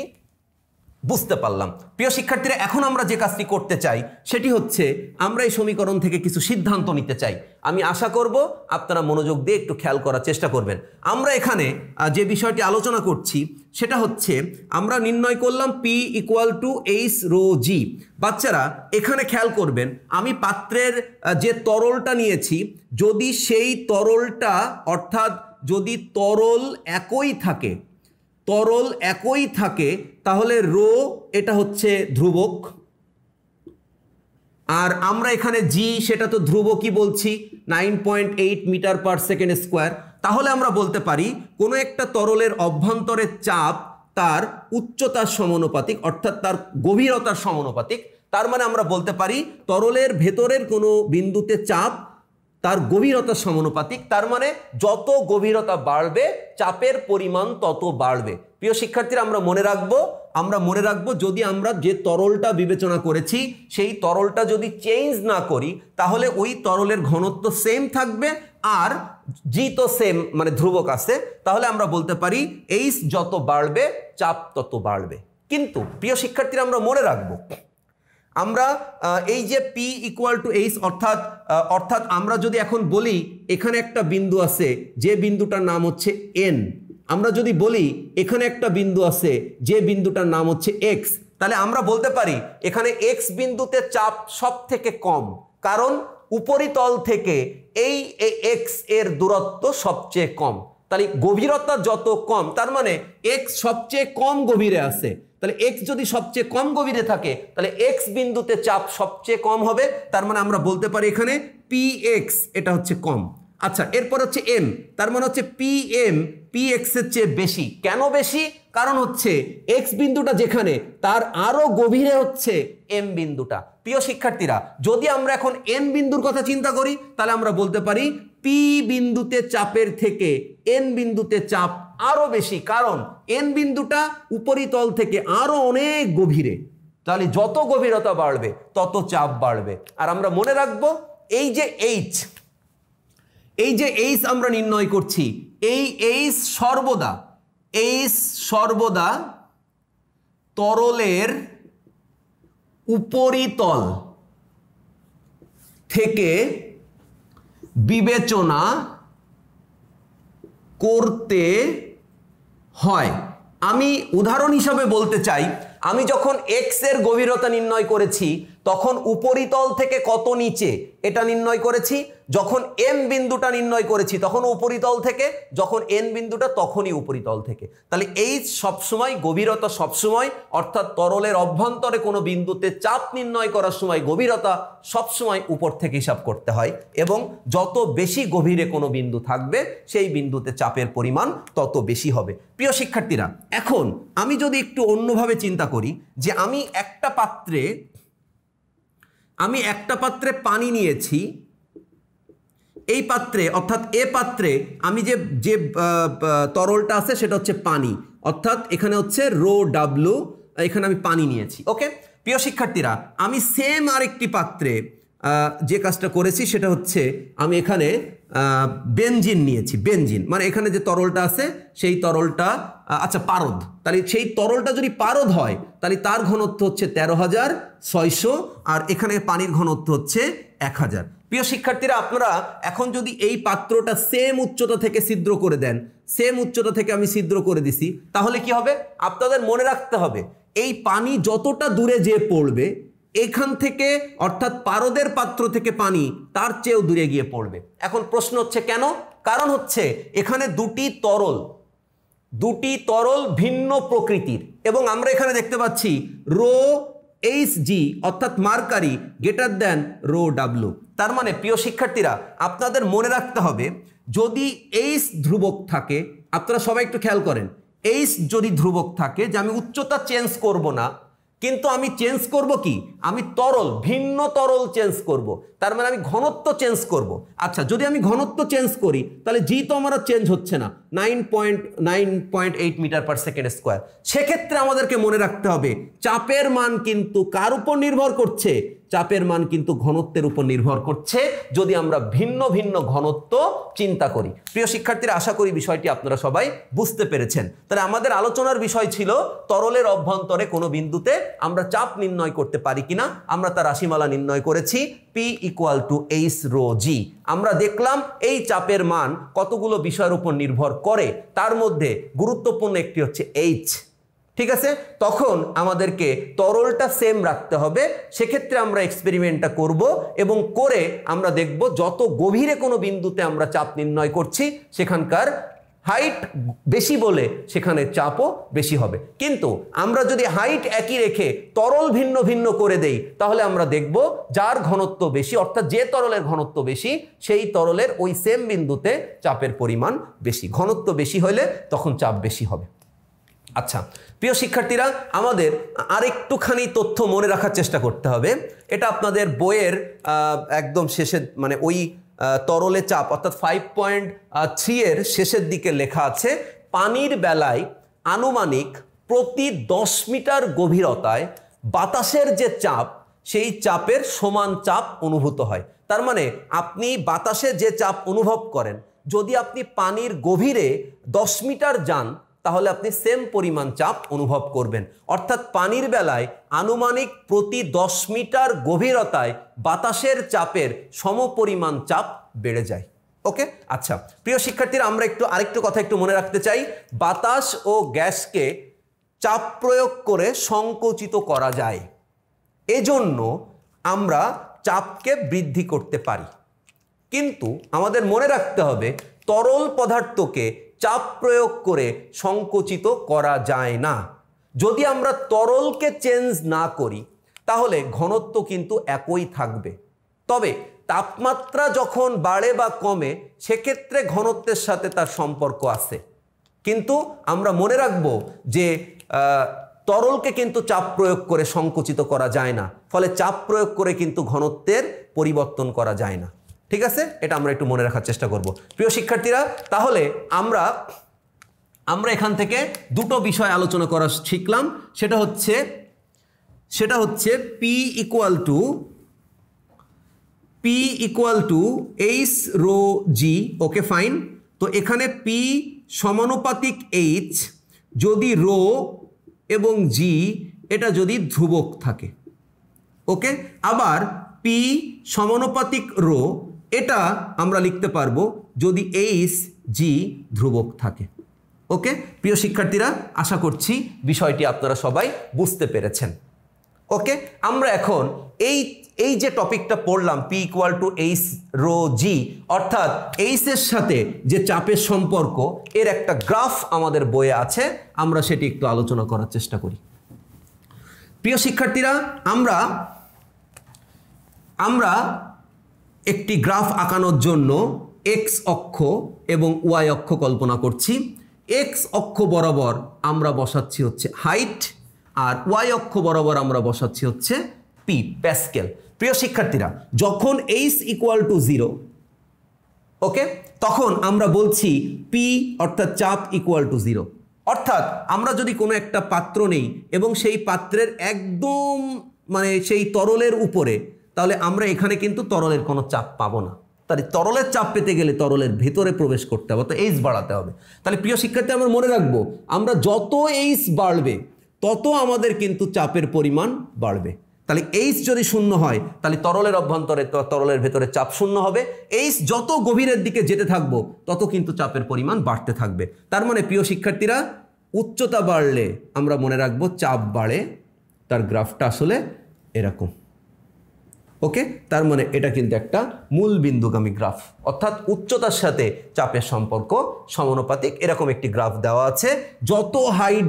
বুঝতে পারলাম। প্রিয় শিক্ষার্থীরা এখন আমরা যে কাজটি করতে চাই সেটি হচ্ছে আমরা এই সমীকরণ থেকে কিছু সিদ্ধান্ত নিতে চাই। আমি আশা করব আপনারা মনোযোগ দিয়ে একটু খেয়াল করার চেষ্টা করবেন। আমরা এখানে যে বিষয়টি আলোচনা করছি সেটা হচ্ছে আমরা নির্ণয় করলাম P equal to H rho G. বাচ্চারা এখানে খেয়াল করবেন, আমি পাত্রের যে তরলটা নিয়েছি যদি সেই তরলটা অর্থাৎ যদি তরল একই থাকে তাহলে রো এটা হচ্ছে ধ্রুবক, আর আমরা এখানে জি সেটা তো ধ্রুবকই বলছি 9.8 মিটার পার সেকেন্ড স্কোয়ার। তাহলে আমরা বলতে পারি কোনো একটা তরলের অভ্যন্তরের চাপ তার উচ্চতার সমানুপাতিক অর্থাৎ তার গভীরতার সমানুপাতিক। তার মানে আমরা বলতে পারি তরলের ভেতরের কোনো বিন্দুতে চাপ তার গভীরতার সমানুপাতিক। তার মানে যত গভীরতা বাড়বে চাপের পরিমাণ তত বাড়বে। প্রিয় শিক্ষার্থীরা আমরা মনে রাখবো যদি আমরা যে তরলটা বিবেচনা করেছি সেই তরলটা যদি চেঞ্জ না করি তাহলে ওই তরলের ঘনত্ব সেম থাকবে আর জি তো সেম মানে ধ্রুবক আছে। তাহলে আমরা বলতে পারি এইচ যত বাড়বে চাপ তত বাড়বে। কিন্তু প্রিয় শিক্ষার্থীরা আমরা মনে রাখবো আমরা এই যে পি ইকুয়াল টু এইচ অর্থাৎ আমরা যদি এখন বলি এখানে একটা বিন্দু আছে যে বিন্দুটার নাম হচ্ছে এন, আমরা যদি বলি এখানে একটা বিন্দু আছে যে বিন্দুটার নাম হচ্ছে এক্স, তাহলে আমরা বলতে পারি এখানে এক্স বিন্দুতে চাপ সব থেকে কম, কারণ উপরিতল থেকে এই এক্স এর দূরত্ব সবচেয়ে কম। তাহলে গভীরতা যত কম তার মানে এক্স সবচেয়ে কম গভীরে আছে। তাহলে এক্স যদি সবচেয়ে কম গভীরে থাকে তাহলে এক্স বিন্দুতে চাপ সবচেয়ে কম হবে। তার মানে আমরা বলতে পারি এখানে পি এক্স এটা হচ্ছে কম। আচ্ছা, এরপর হচ্ছে এম, তার মানে হচ্ছে পি এম পি এক্স এর চেয়ে বেশি। কেন বেশি? কারণ হচ্ছে এক্স বিন্দুটা যেখানে তার আরো গভীরে হচ্ছে এম বিন্দুটা। প্রিয় শিক্ষার্থীরা যদি আমরা এখন এন বিন্দুর কথা চিন্তা করি তাহলে আমরা বলতে পারি পি বিন্দুতে চাপের থেকে এন বিন্দুতে চাপ আরো বেশি, কারণ এন বিন্দুটা উপরিতল থেকে আরো অনেক গভীরে। তাহলে যত গভীরতা বাড়বে তত চাপ বাড়বে। আর আমরা মনে রাখবো এই যে এইচ, এই যে এইচ আমরা নির্ণয় করছি, এই এইচ সর্বদা তরলের উপরিতল থেকে বিবেচনা করতে হয়। আমি উদাহরণ হিসাবে বলতে চাই, আমি যখন এক্স এর গভীরতা নির্ণয় করেছি তখন উপরিতল থেকে কত নিচে এটা নির্ণয় করেছি, যখন এম বিন্দুটা নির্ণয় করেছি তখন উপরিতল থেকে, যখন এন বিন্দুটা তখনই উপরিতল থেকে। তাহলে এইচ সবসময়, গভীরতা সবসময়, অর্থাৎ তরলের অভ্যন্তরে কোনো বিন্দুতে চাপ নির্ণয় করার সময় গভীরতা সবসময় উপর থেকে হিসাব করতে হয়, এবং যত বেশি গভীরে কোনো বিন্দু থাকবে সেই বিন্দুতে চাপের পরিমাণ তত বেশি হবে। প্রিয় শিক্ষার্থীরা, এখন আমি যদি একটু অন্যভাবে চিন্তা করি যে আমি একটা পাত্রে পানি নিয়েছি, এই পাত্রে অর্থাৎ এ পাত্রে আমি যে তরলটা আছে সেটা হচ্ছে পানি, অর্থাৎ এখানে হচ্ছে রো ডাব্লু, এখানে আমি পানি নিয়েছি। ওকে প্রিয় শিক্ষার্থীরা, আমি সেম আরেকটি পাত্রে যে কাজটা করেছি সেটা হচ্ছে আমি এখানে বেনজিন নিয়েছি। বেনজিন মানে এখানে যে তরলটা আছে সেই তরলটা আচ্ছা পারদ, তাহলে সেই তরলটা যদি পারদ হয় তাহলে তার ঘনত্ব হচ্ছে 13,600 আর এখানে পানির ঘনত্ব হচ্ছে 1000। প্রিয় শিক্ষার্থীরা, আপনারা এখন যদি এই পাত্রটা সেম উচ্চতা থেকে ছিদ্র করে দেন, সেম উচ্চতা থেকে আমি ছিদ্র করে দিছি, তাহলে কি হবে? আপনাদের মনে রাখতে হবে এই পানি যতটা দূরে যে পড়বে এখান থেকে, অর্থাৎ পারদের পাত্র থেকে পানি তার চেয়েও দূরে গিয়ে পড়বে। এখন প্রশ্ন হচ্ছে কেন? কারণ হচ্ছে এখানে দুটি তরল ভিন্ন প্রকৃতির, এবং আমরা এখানে দেখতে পাচ্ছি রো এইচ জি অর্থাৎ mercury greater than rho W. তার মানে প্রিয় শিক্ষার্থীরা, আপনাদের মনে রাখতে হবে যদি এইচ ধ্রুবক থাকে, আপনারা সবাই একটু খেয়াল করেন, এইচ যদি ধ্রুবক থাকে যে আমি উচ্চতা চেঞ্জ করব না, কিন্তু আমি চেঞ্জ করব কি? আমি ভিন্ন তরল চেঞ্জ করব, তার মানে আমি ঘনত্ব চেঞ্জ করব। আচ্ছা, যদি আমি ঘনত্ব চেঞ্জ করি তাহলে জি তো আমার চেঞ্জ হচ্ছে না, 9.8 মিটার পার সেকেন্ড স্কোয়ার। সেক্ষেত্রে আমাদেরকে মনে রাখতে হবে চাপের মান কিন্তু কার উপর নির্ভর করছে? চাপের মান কিন্তু ঘনত্বের উপর নির্ভর করছে, যদি আমরা ভিন্ন ভিন্ন ঘনত্ব চিন্তা করি। প্রিয় শিক্ষার্থীরা, আশা করি বিষয়টি আপনারা সবাই বুঝতে পেরেছেন। তাহলে আমাদের আলোচনার বিষয় ছিল তরলের অভ্যন্তরে কোনো বিন্দুতে আমরা চাপ নির্ণয় করতে পারি কিনা। আমরা তার রাশিমালা নির্ণয় করেছি P = H rho G। আমরা দেখলাম এই চাপের মান কতগুলো বিষয়ের উপর নির্ভর করে, তার মধ্যে গুরুত্বপূর্ণ একটি হচ্ছে H। ঠিক আছে, তখন আমাদেরকে তরলটা সেম রাখতে হবে। সেক্ষেত্রে আমরা এক্সপেরিমেন্টটা করব এবং করে আমরা দেখব যত গভীরে কোনো বিন্দুতে আমরা চাপ নির্ণয় করছি সেখানকার হাইট বেশি বলে সেখানে চাপও বেশি হবে। কিন্তু আমরা যদি হাইট একই রেখে তরল ভিন্ন ভিন্ন করে দেই তাহলে আমরা দেখব যার ঘনত্ব বেশি, অর্থাৎ যে তরলের ঘনত্ব বেশি সেই তরলের ওই সেম বিন্দুতে চাপের পরিমাণ বেশি। ঘনত্ব বেশি হলে তখন চাপ বেশি হবে। আচ্ছা প্রিয় শিক্ষার্থীরা, আমাদের আরেকটুখানি তথ্য মনে রাখার চেষ্টা করতে হবে। এটা আপনাদের বইয়ের একদম শেষে, মানে ওই তরলে চাপ অর্থাৎ 5.3 এর শেষের দিকে লেখা আছে, পানির বেলায় আনুমানিক প্রতি 10 মিটার গভীরতায় বাতাসের যে চাপ সেই চাপের সমান চাপ অনুভূত হয়। তার মানে আপনি বাতাসে যে চাপ অনুভব করেন, যদি আপনি পানির গভীরে 10 মিটার যান তাহলে আপনি সেম পরিমাণ চাপ অনুভব করবেন। অর্থাৎ পানির বেলায় আনুমানিক প্রতি 10 মিটার গভীরতায় বাতাসের চাপের সমপরিমাণ চাপ বেড়ে যায়। ওকে, আচ্ছা প্রিয় শিক্ষার্থীরা, আমরা আরেকটু কথা একটু মনে রাখতে চাই। বাতাস ও গ্যাসকে চাপ প্রয়োগ করে সংকুচিত করা যায়, এজন্য আমরা চাপকে বৃদ্ধি করতে পারি। কিন্তু আমাদের মনে রাখতে হবে তরল পদার্থকে চাপ প্রয়োগ করে সংকুচিত করা যায় না। যদি আমরা তরলকে চেঞ্জ না করি তাহলে ঘনত্ব কিন্তু একই থাকবে, তবে তাপমাত্রা যখন বাড়ে বা কমে সেক্ষেত্রে ঘনত্বের সাথে তার সম্পর্ক আছে। কিন্তু আমরা মনে রাখব যে তরলকে কিন্তু চাপ প্রয়োগ করে সংকুচিত করা যায় না, ফলে চাপ প্রয়োগ করে কিন্তু ঘনত্বের পরিবর্তন করা যায় না। ঠিক আছে, এটা আমরা একটু মনে রাখার চেষ্টা করব। প্রিয় শিক্ষার্থীরা, তাহলে আমরা এখান থেকে দুটো বিষয় আলোচনা করা শিখলাম। সেটা হচ্ছে P = P equal to H rho G, okay fine. তো এখানে পি সমানুপাতিক এইচ যদি রো এবং জি এটা যদি ধ্রুবক থাকে, ওকে। আবার পি সমানুপাতিক রো এটা আমরা লিখতে পারবো যদি এইচ জি ধ্রুবক থাকে, ওকে। প্রিয় শিক্ষার্থীরা, আশা করছি বিষয়টি আপনারা সবাই বুঝতে পেরেছেন, ওকে। আমরা এখন এই যে টপিকটা পড়লাম P equal to H rho G, অর্থাৎ এইচ এর সাথে যে চাপের সম্পর্ক, এর একটা গ্রাফ আমাদের বইয়ে আছে, আমরা সেটি একটু আলোচনা করার চেষ্টা করি। প্রিয় শিক্ষার্থীরা, আমরা একটি গ্রাফ আঁকানোর জন্য এক্স অক্ষ এবং ওয়াই অক্ষ কল্পনা করছি। এক্স অক্ষ বরাবর আমরা বসাচ্ছি হচ্ছে হাইট, আর ওয়াই অক্ষ বরাবর আমরা বসাচ্ছি হচ্ছে পি, প্যাসকেল। প্রিয় শিক্ষার্থীরা, যখন এইচ ইকুয়াল টু 0, ওকে, তখন আমরা বলছি পি অর্থাৎ চাপ ইকুয়াল টু 0। অর্থাৎ আমরা যদি কোনো একটা পাত্র নেই এবং সেই পাত্রের একদম সেই তরলের উপরে, তাহলে আমরা এখানে কিন্তু তরলের কোনো চাপ পাবো না। তাহলে তরলের চাপ পেতে গেলে তরলের ভেতরে প্রবেশ করতে হবে, তো এইচ বাড়াতে হবে। তাহলে প্রিয় শিক্ষার্থী, আমরা মনে রাখবো, আমরা যত এইচ বাড়বে তত আমাদের কিন্তু চাপের পরিমাণ বাড়বে। তাহলে এইচ যদি 0 হয় তাহলে তরলের অভ্যন্তরে তরলের ভেতরে চাপ 0 হবে। এইচ যত গভীরের দিকে যেতে থাকবো তত কিন্তু চাপের পরিমাণ বাড়তে থাকবে। তার মানে প্রিয় শিক্ষার্থীরা, উচ্চতা বাড়লে আমরা মনে রাখবো চাপ বাড়ে। তার গ্রাফটা আসলে এরকম, ওকে। তার মানে এটা কিন্তু একটা মূল বিন্দুগামী গ্রাফ, অর্থাৎ উচ্চতার সাথে চাপের সম্পর্ক সমানুপাতিক, এরকম একটি গ্রাফ দেওয়া আছে। যত হাইট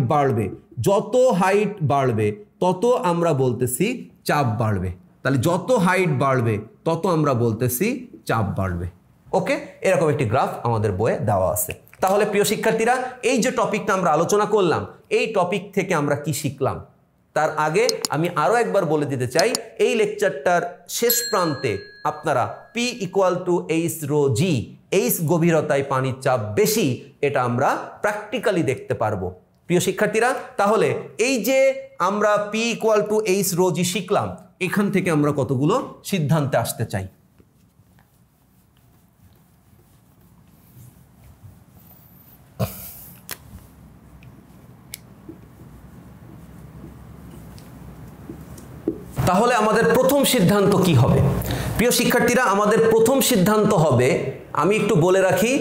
বাড়বে তত আমরা বলতেছি চাপ বাড়বে। তাহলে যত হাইট বাড়বে তত আমরা বলতেছি চাপ বাড়বে, ওকে। এরকম একটি গ্রাফ আমাদের বইয়ে দেওয়া আছে। তাহলে প্রিয় শিক্ষার্থীরা, এই যে টপিকটা আমরা আলোচনা করলাম, এই টপিক থেকে আমরা কি শিখলাম? তার আগে আমি আরও একবার বলে দিতে চাই, এই লেকচারটার শেষ প্রান্তে আপনারা P equal to H rho G, H গভীরতায় পানির চাপ বেশি, এটা আমরা প্র্যাকটিক্যালি দেখতে পারবো। প্রিয় শিক্ষার্থীরা, তাহলে এই যে আমরা P equal to H rho G শিখলাম, এখান থেকে আমরা কতগুলো সিদ্ধান্তে আসতে চাই। তাহলে আমাদের প্রথম সিদ্ধান্ত কি হবে? প্রিয় শিক্ষার্থীরা, আমাদের প্রথম সিদ্ধান্ত হবে, আমি একটু বলে রাখি,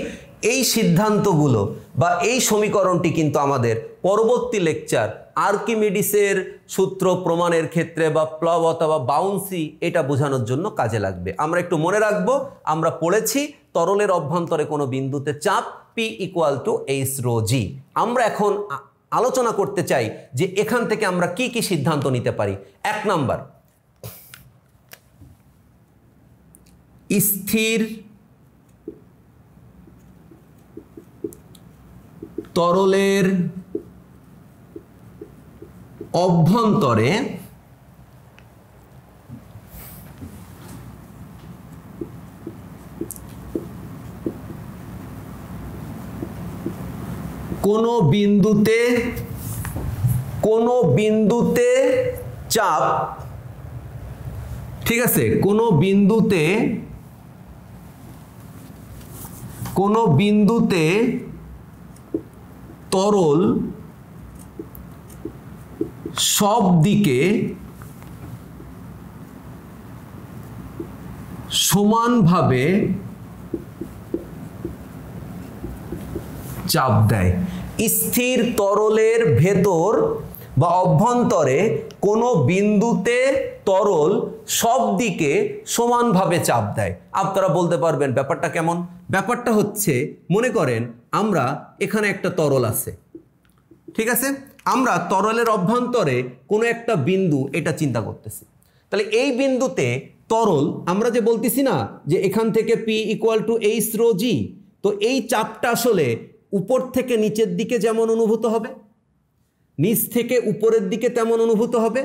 এই সিদ্ধান্তগুলো বা এই সমীকরণটি কিন্তু আমাদের পরবর্তী লেকচার আর্কিমিডিসের সূত্র প্রমাণের ক্ষেত্রে বা প্লবতা বা বাউন্সি এটা বোঝানোর জন্য কাজে লাগবে। আমরা একটু মনে রাখবো, আমরা পড়েছি তরলের অভ্যন্তরে কোনো বিন্দুতে চাপ P equal to H rho G. আমরা এখন আলোচনা করতে চাই যে এখান থেকে আমরা কি কি সিদ্ধান্ত নিতে পারি। 1 নাম্বার, স্থির তরলের অভ্যন্তরে কোনো বিন্দুতে চাপ, ঠিক আছে, কোনো বিন্দুতে তরল সব দিকে সমানভাবে চাপ দেয়। স্থির তরলের ভেতর বা অভ্যন্তরে কোনো বিন্দুতে তরল সব দিকে সমানভাবে চাপ দেয়। আপনারা বলতে পারবেন ব্যাপারটা কেমন? ব্যাপারটা হচ্ছে, মনে করেন আমরা এখানে একটা তরল আছে, ঠিক আছে, আমরা তরলের অভ্যন্তরে কোনো একটা বিন্দু এটা চিন্তা করতেছি। তাহলে এই বিন্দুতে তরল, আমরা যে বলতেছি না যে এখান থেকে P equal to H rho G, তো এই চাপটা আসলে উপর থেকে নিচের দিকে যেমন অনুভূত হবে, নিচ থেকে উপরের দিকে তেমন অনুভূত হবে,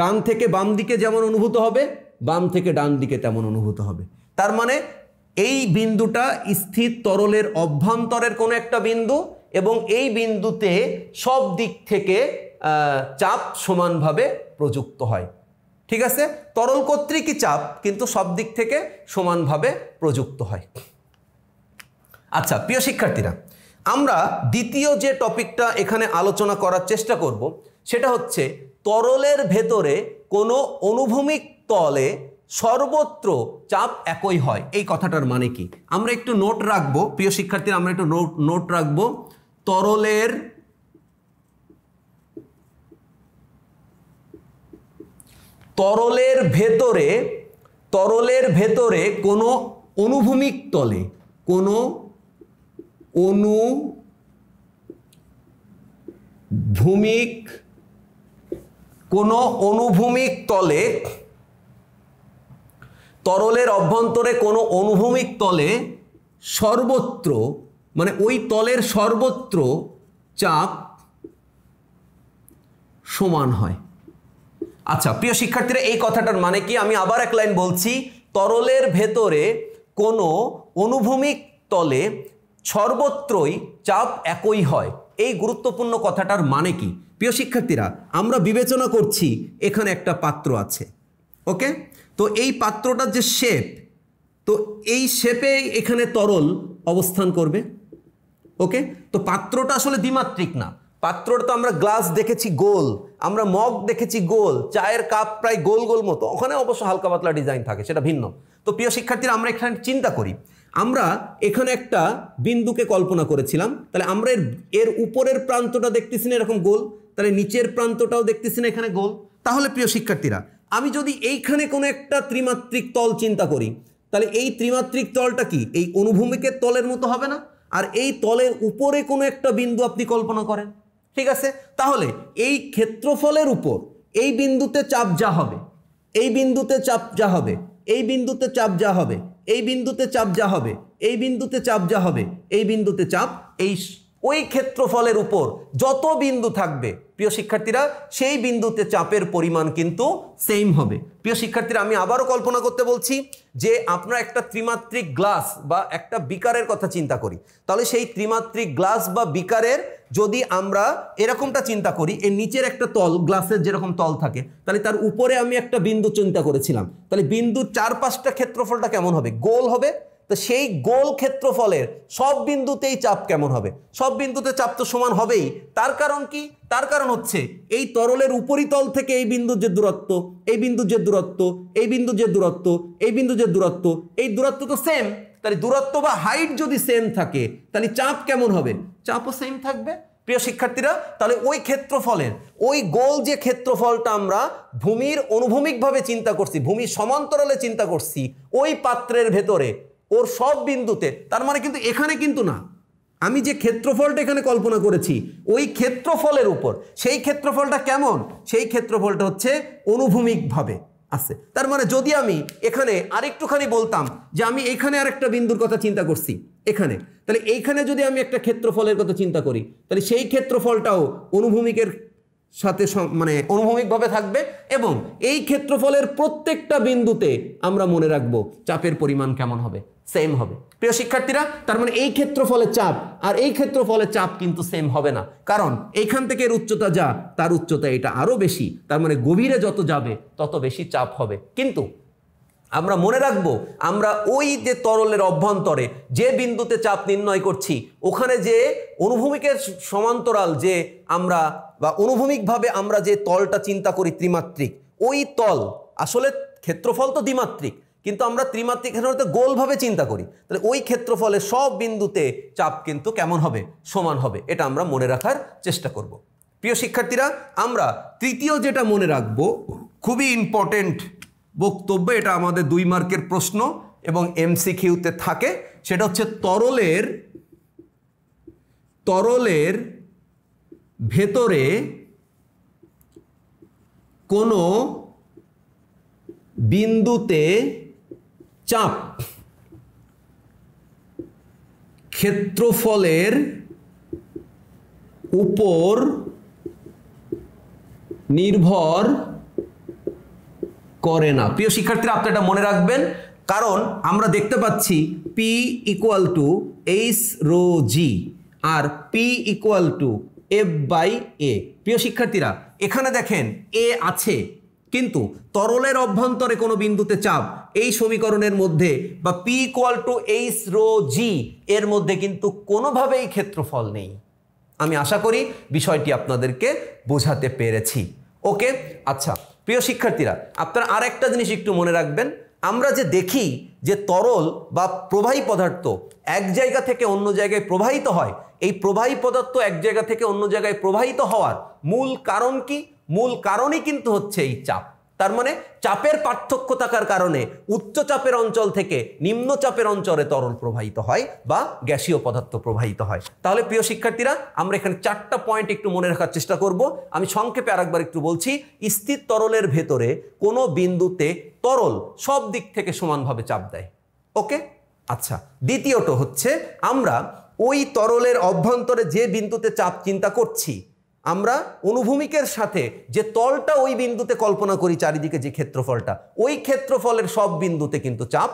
ডান থেকে বাম দিকে যেমন অনুভূত হবে, বাম থেকে ডান দিকে তেমন অনুভূত হবে। তার মানে এই বিন্দুটা স্থির তরলের অভ্যন্তরের কোনো একটা বিন্দু এবং এই বিন্দুতে সব দিক থেকে চাপ সমানভাবে প্রযুক্ত হয়। ঠিক আছে, তরল কর্তৃকই চাপ কিন্তু সব দিক থেকে সমানভাবে প্রযুক্ত হয়। আচ্ছা প্রিয় শিক্ষার্থীরা, আমরা দ্বিতীয় যে টপিকটা এখানে আলোচনা করার চেষ্টা করব সেটা হচ্ছে তরলের ভেতরে কোনো অনুভূমিক তলে সর্বত্র চাপ একই হয়। এই কথাটার মানে কি আমরা একটু নোট রাখবো প্রিয় শিক্ষার্থীরা, আমরা একটু নোট রাখবো। তরলের ভেতরে কোনো অনুভূমিক তলে কোনো অনুভূমিক তলে তরলের অভ্যন্তরে কোনো অনুভূমিক তলে সর্বত্র মানে ওই তলের সর্বত্র চাপ সমান হয়। আচ্ছা প্রিয় শিক্ষার্থীরা, এই কথাটার মানে কি আমি আবার এক লাইন বলছি, তরলের ভেতরে কোনো অনুভূমিক তলে সর্বত্রই চাপ একই হয়। এই গুরুত্বপূর্ণ কথাটার মানে কি প্রিয় শিক্ষার্থীরা, আমরা বিবেচনা করছি এখানে একটা পাত্র আছে, ওকে, তো এই পাত্রটার যে শেপ, তো এই শেপে এখানে তরল অবস্থান করবে, ওকে। তো পাত্রটা আসলে দ্বিমাত্রিক না, পাত্রটা তো আমরা গ্লাস দেখেছি গোল, আমরা মগ দেখেছি গোল, চায়ের কাপ প্রায় গোল গোল মতো, ওখানে অবশ্য হালকা পাতলা ডিজাইন থাকে, সেটা ভিন্ন। তো প্রিয় শিক্ষার্থীরা, আমরা এখানে চিন্তা করি, আমরা এখানে একটা বিন্দুকে কল্পনা করেছিলাম, তাহলে আমরা এর উপরের প্রান্তটা দেখতেছি না এরকম গোল, তাহলে নিচের প্রান্তটাও দেখতেছি না এখানে গোল। তাহলে প্রিয় শিক্ষার্থীরা, আমি যদি এইখানে কোনো একটা ত্রিমাত্রিক তল চিন্তা করি, তাহলে এই ত্রিমাত্রিক তলটা কি এই অনুভূমিকের তলের মতো হবে না? আর এই তলের উপরে কোনো একটা বিন্দু আপনি কল্পনা করেন, ঠিক আছে, তাহলে এই ক্ষেত্রফলের উপর এই বিন্দুতে চাপ যা হবে, এই বিন্দুতে চাপ যা হবে, এই বিন্দুতে চাপ যা হবে, এই বিন্দুতে চাপ যা হবে, এই বিন্দুতে চাপ যা হবে, এই বিন্দুতে চাপ, ওই ক্ষেত্রফলের উপর যত বিন্দু থাকবে প্রিয় শিক্ষার্থীরা, সেই বিন্দুতে চাপের পরিমাণ কিন্তু সেম হবে। প্রিয় শিক্ষার্থীরা, আমি আবারও কল্পনা করতে বলছি যে আপনারা একটা ত্রিমাত্রিক গ্লাস বা একটা বিকারের কথা চিন্তা করি, তাহলে সেই ত্রিমাত্রিক গ্লাস বা বিকারের যদি আমরা এরকমটা চিন্তা করি, এর নিচের একটা তল, গ্লাসের যেরকম তল থাকে, তাহলে তার উপরে আমি একটা বিন্দু চিন্তা করেছিলাম, তাহলে বিন্দুর চারপাশটা ক্ষেত্রফলটা কেমন হবে? গোল হবে। তো সেই গোল ক্ষেত্রফলের সব বিন্দুতেই চাপ কেমন হবে? সব বিন্দুতে চাপ তো সমান হবেই। তার কারণ কি? তার কারণ হচ্ছে এই তরলের উপরিতল থেকে এই বিন্দুর যে দূরত্ব, এই বিন্দুর যে দূরত্ব, এই বিন্দুর যে দূরত্ব, এই বিন্দুর যে দূরত্ব, এই দূরত্ব তো সেম। তাহলে দূরত্ব বা হাইট যদি সেম থাকে, তাহলে চাপ কেমন হবে? চাপও সেম থাকবে। প্রিয় শিক্ষার্থীরা, তাহলে ওই ক্ষেত্রফলের ওই গোল যে ক্ষেত্রফলটা আমরা ভূমির অনুভূমিকভাবে চিন্তা করছি, ভূমির সমান্তরালে চিন্তা করছি, ওই পাত্রের ভেতরে ওর সব বিন্দুতে, তার মানে কিন্তু এখানে কিন্তু না, আমি যে ক্ষেত্রফলটা এখানে কল্পনা করেছি ওই ক্ষেত্রফলের উপর, সেই ক্ষেত্রফলটা কেমন? সেই ক্ষেত্রফলটা হচ্ছে অনুভূমিকভাবে আছে। তার মানে যদি আমি এখানে আরেকটুখানি বলতাম যে আমি এখানে আরেকটা বিন্দুর কথা চিন্তা করছি এখানে, তাহলে এইখানে যদি আমি একটা ক্ষেত্রফলের কথা চিন্তা করি, তাহলে সেই ক্ষেত্রফলটাও অনুভূমিকের সাথে মানে অনুভূমিকভাবে থাকবে, এবং এই ক্ষেত্রফলের প্রত্যেকটা বিন্দুতে আমরা মনে রাখবো চাপের পরিমাণ কেমন হবে? সেম হবে। প্রিয় শিক্ষার্থীরা, তার মানে এই ক্ষেত্রফলের চাপ আর এই ক্ষেত্রফলের চাপ কিন্তু সেম হবে না, কারণ এইখান থেকে এর উচ্চতা যা, তার উচ্চতা এটা আরো বেশি, তার মানে গভীরে যত যাবে তত বেশি চাপ হবে। কিন্তু আমরা মনে রাখবো, আমরা ওই যে তরলের অভ্যন্তরে যে বিন্দুতে চাপ নির্ণয় করছি, ওখানে যে অনুভূমিকের সমান্তরাল যে আমরা বা অনুভূমিকভাবে আমরা যে তলটা চিন্তা করি ত্রিমাত্রিক, ওই তল আসলে ক্ষেত্রফল তো দ্বিমাত্রিক, কিন্তু আমরা ত্রিমাত্রিক ক্ষেত্রফলতে গোলভাবে চিন্তা করি, তাহলে ওই ক্ষেত্রফলে সব বিন্দুতে চাপ কিন্তু কেমন হবে? সমান হবে। এটা আমরা মনে রাখার চেষ্টা করব। প্রিয় শিক্ষার্থীরা, আমরা তৃতীয় যেটা মনে রাখবো, খুবই ইম্পর্টেন্ট বক্তব্য, এটা আমাদের 2 মার্কের প্রশ্ন এবং এমসিকিউতে থাকে, সেটা হচ্ছে তরলের ভেতরে কোনো বিন্দুতে চাপ ক্ষেত্রফলের উপর নির্ভর করে না। প্রিয় শিক্ষার্থীরা, আপনি এটা মনে রাখবেন, কারণ আমরা দেখতে পাচ্ছি P = H ρg আর P = F/A। প্রিয় শিক্ষার্থীরা, এখানে দেখেন A আছে, কিন্তু তরলের অভ্যন্তরে কোনো বিন্দুতে চাপ এই সমীকরণের মধ্যে বা P equal to H rho G এর মধ্যে কিন্তু কোনোভাবেই ক্ষেত্রফল নেই। আমি আশা করি বিষয়টি আপনাদেরকে বোঝাতে পেরেছি। ওকে, আচ্ছা প্রিয় শিক্ষার্থীরা, আপনারা আর একটা জিনিস একটু মনে রাখবেন, আমরা যে দেখি যে তরল বা প্রবাহী পদার্থ এক জায়গা থেকে অন্য জায়গায় প্রবাহিত হয়, এই প্রবাহী পদার্থ এক জায়গা থেকে অন্য জায়গায় প্রবাহিত হওয়ার মূল কারণ কি? মূল কারণই কিন্তু হচ্ছে এই চাপ। তার মানে চাপের পার্থক্য থাকার কারণে উচ্চ চাপের অঞ্চল থেকে নিম্ন চাপের অঞ্চলে তরল প্রবাহিত হয় বা গ্যাসীয় পদার্থ প্রবাহিত হয়। তাহলে প্রিয় শিক্ষার্থীরা, আমরা এখানে 4টা পয়েন্ট একটু মনে রাখার চেষ্টা করব। আমি সংক্ষেপে আরেকবার একটু বলছি। স্থির তরলের ভেতরে কোনো বিন্দুতে তরল সব দিক থেকে সমানভাবে চাপ দেয়। ওকে, আচ্ছা দ্বিতীয়ত হচ্ছে, আমরা ওই তরলের অভ্যন্তরে যে বিন্দুতে চাপ চিন্তা করছি, আমরা অনুভূমিকের সাথে যে তলটা ওই বিন্দুতে কল্পনা করি, চারিদিকে যে ক্ষেত্রফলটা, ওই ক্ষেত্রফলের সব বিন্দুতে কিন্তু চাপ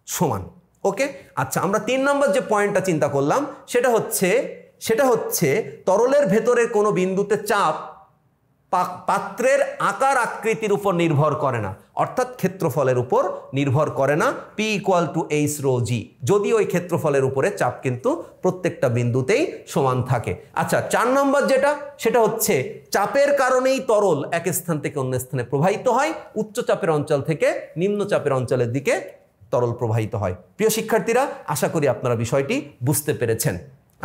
সমান। ওকে, আচ্ছা আমরা 3 নম্বর যে পয়েন্টটা চিন্তা করলাম সেটা হচ্ছে তরলের ভেতরে কোনো বিন্দুতে চাপ পাত্রের আকার আকৃতির উপর নির্ভর করে না, অর্থাৎ ক্ষেত্রফলের উপর নির্ভর করে না। P equal to H rho G, যদি ওই ক্ষেত্রফলের উপরে চাপ কিন্তু প্রত্যেকটা বিন্দুতেই সমান থাকে। আচ্ছা 4 নম্বর সেটা হচ্ছে চাপের কারণেই তরল এক স্থান থেকে অন্য স্থানে প্রবাহিত হয়, উচ্চ চাপের অঞ্চল থেকে নিম্ন চাপের অঞ্চলের দিকে তরল প্রবাহিত হয়। প্রিয় শিক্ষার্থীরা, আশা করি আপনারা বিষয়টি বুঝতে পেরেছেন।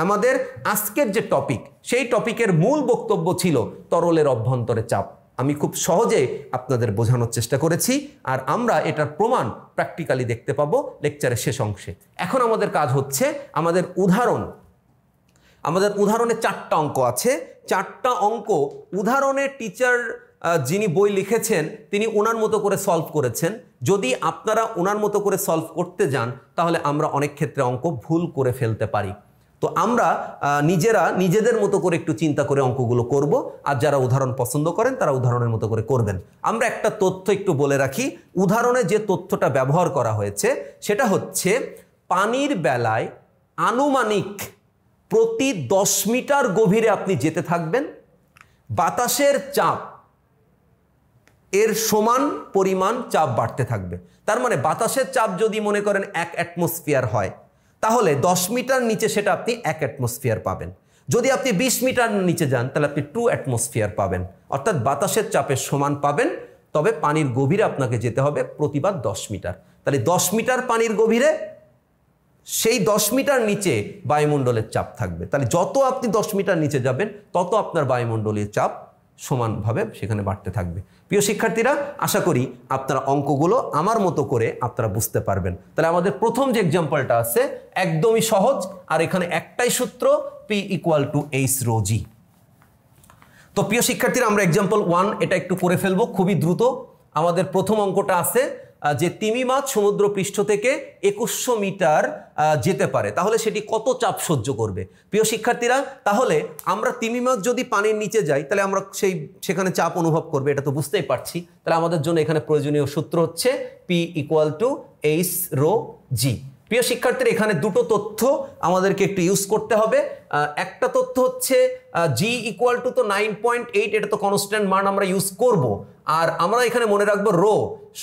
আমাদের আজকের যে টপিক, সেই টপিকের মূল বক্তব্য ছিল তরলের অভ্যন্তরে চাপ। আমি খুব সহজে আপনাদের বোঝানোর চেষ্টা করেছি, আর আমরা এটার প্রমাণ প্র্যাকটিক্যালি দেখতে পাবো লেকচারের শেষ অংশে। এখন আমাদের কাজ হচ্ছে আমাদের উদাহরণে 4টা অঙ্ক আছে। 4টা অঙ্ক উদাহরণের টিচার যিনি বই লিখেছেন তিনি ওনার মতো করে সলভ করেছেন। যদি আপনারা ওনার মতো করে সলভ করতে যান তাহলে আমরা অনেক ক্ষেত্রে অঙ্ক ভুল করে ফেলতে পারি। তো আমরা নিজেদের মতো করে একটু চিন্তা করে অঙ্কগুলো করব, আর যারা উদাহরণ পছন্দ করেন তারা উদাহরণের মতো করে করবেন। আমরা একটা তথ্য একটু বলে রাখি। উদাহরণে যে তথ্যটা ব্যবহার করা হয়েছে সেটা হচ্ছে পানির বেলায় আনুমানিক প্রতি 10 মিটার গভীরে আপনি যেতে থাকবেন, বাতাসের চাপ এর সমান পরিমাণ চাপ বাড়তে থাকবে। তার মানে বাতাসের চাপ যদি মনে করেন 1 অ্যাটমসফিয়ার হয়, তাহলে 10 মিটার নিচে সেটা আপনি 1 অ্যাটমসফিয়ার পাবেন। যদি আপনি 20 মিটার নিচে যান তাহলে আপনি 2 অ্যাটমসফিয়ার পাবেন। অর্থাৎ বাতাসের চাপের সমান পাবেন, তবে পানির গভীরে আপনাকে যেতে হবে প্রতিবার 10 মিটার। তাহলে 10 মিটার পানির গভীরে, সেই 10 মিটার নিচে বায়ুমণ্ডলের চাপ থাকবে। তাহলে যত আপনি 10 মিটার নিচে যাবেন তত আপনার বায়ুমণ্ডলীয় চাপ সমানভাবে সেখানে বাড়তে থাকবে। প্রিয় শিক্ষার্থীরা, আশা করি আপনারা অঙ্কগুলো আমার মতো করে আপনারা বুঝতে পারবেন। তাহলে আমাদের প্রথম যে এক্সাম্পলটা আছে একদমই সহজ, আর এখানে একটাই সূত্র, P equal to H rho G. তো প্রিয় শিক্ষার্থীরা, আমরা এক্সাম্পল 1 এটা একটু করে ফেলবো খুবই দ্রুত। আমাদের প্রথম অঙ্কটা আছে যে তিমি মাছ সমুদ্র পৃষ্ঠ থেকে 2100 মিটার যেতে পারে, তাহলে সেটি কত চাপ সহ্য করবে? প্রিয় শিক্ষার্থীরা, তাহলে আমরা তিমি মাছ যদি পানির নিচে যাই তাহলে আমরা সেখানে চাপ অনুভব করবে, এটা তো বুঝতেই পারছি। তাহলে আমাদের জন্য এখানে প্রয়োজনীয় সূত্র হচ্ছে P equal to H rho G. প্রিয় শিক্ষার্থীরা, এখানে দুটো তথ্য আমাদেরকে একটু ইউজ করতে হবে। একটা তথ্য হচ্ছে জি ইকুয়াল টু তো 9.8, এটা তো কনস্ট্যান্ট মান আমরা ইউজ করব। আর আমরা এখানে মনে রাখবো রো,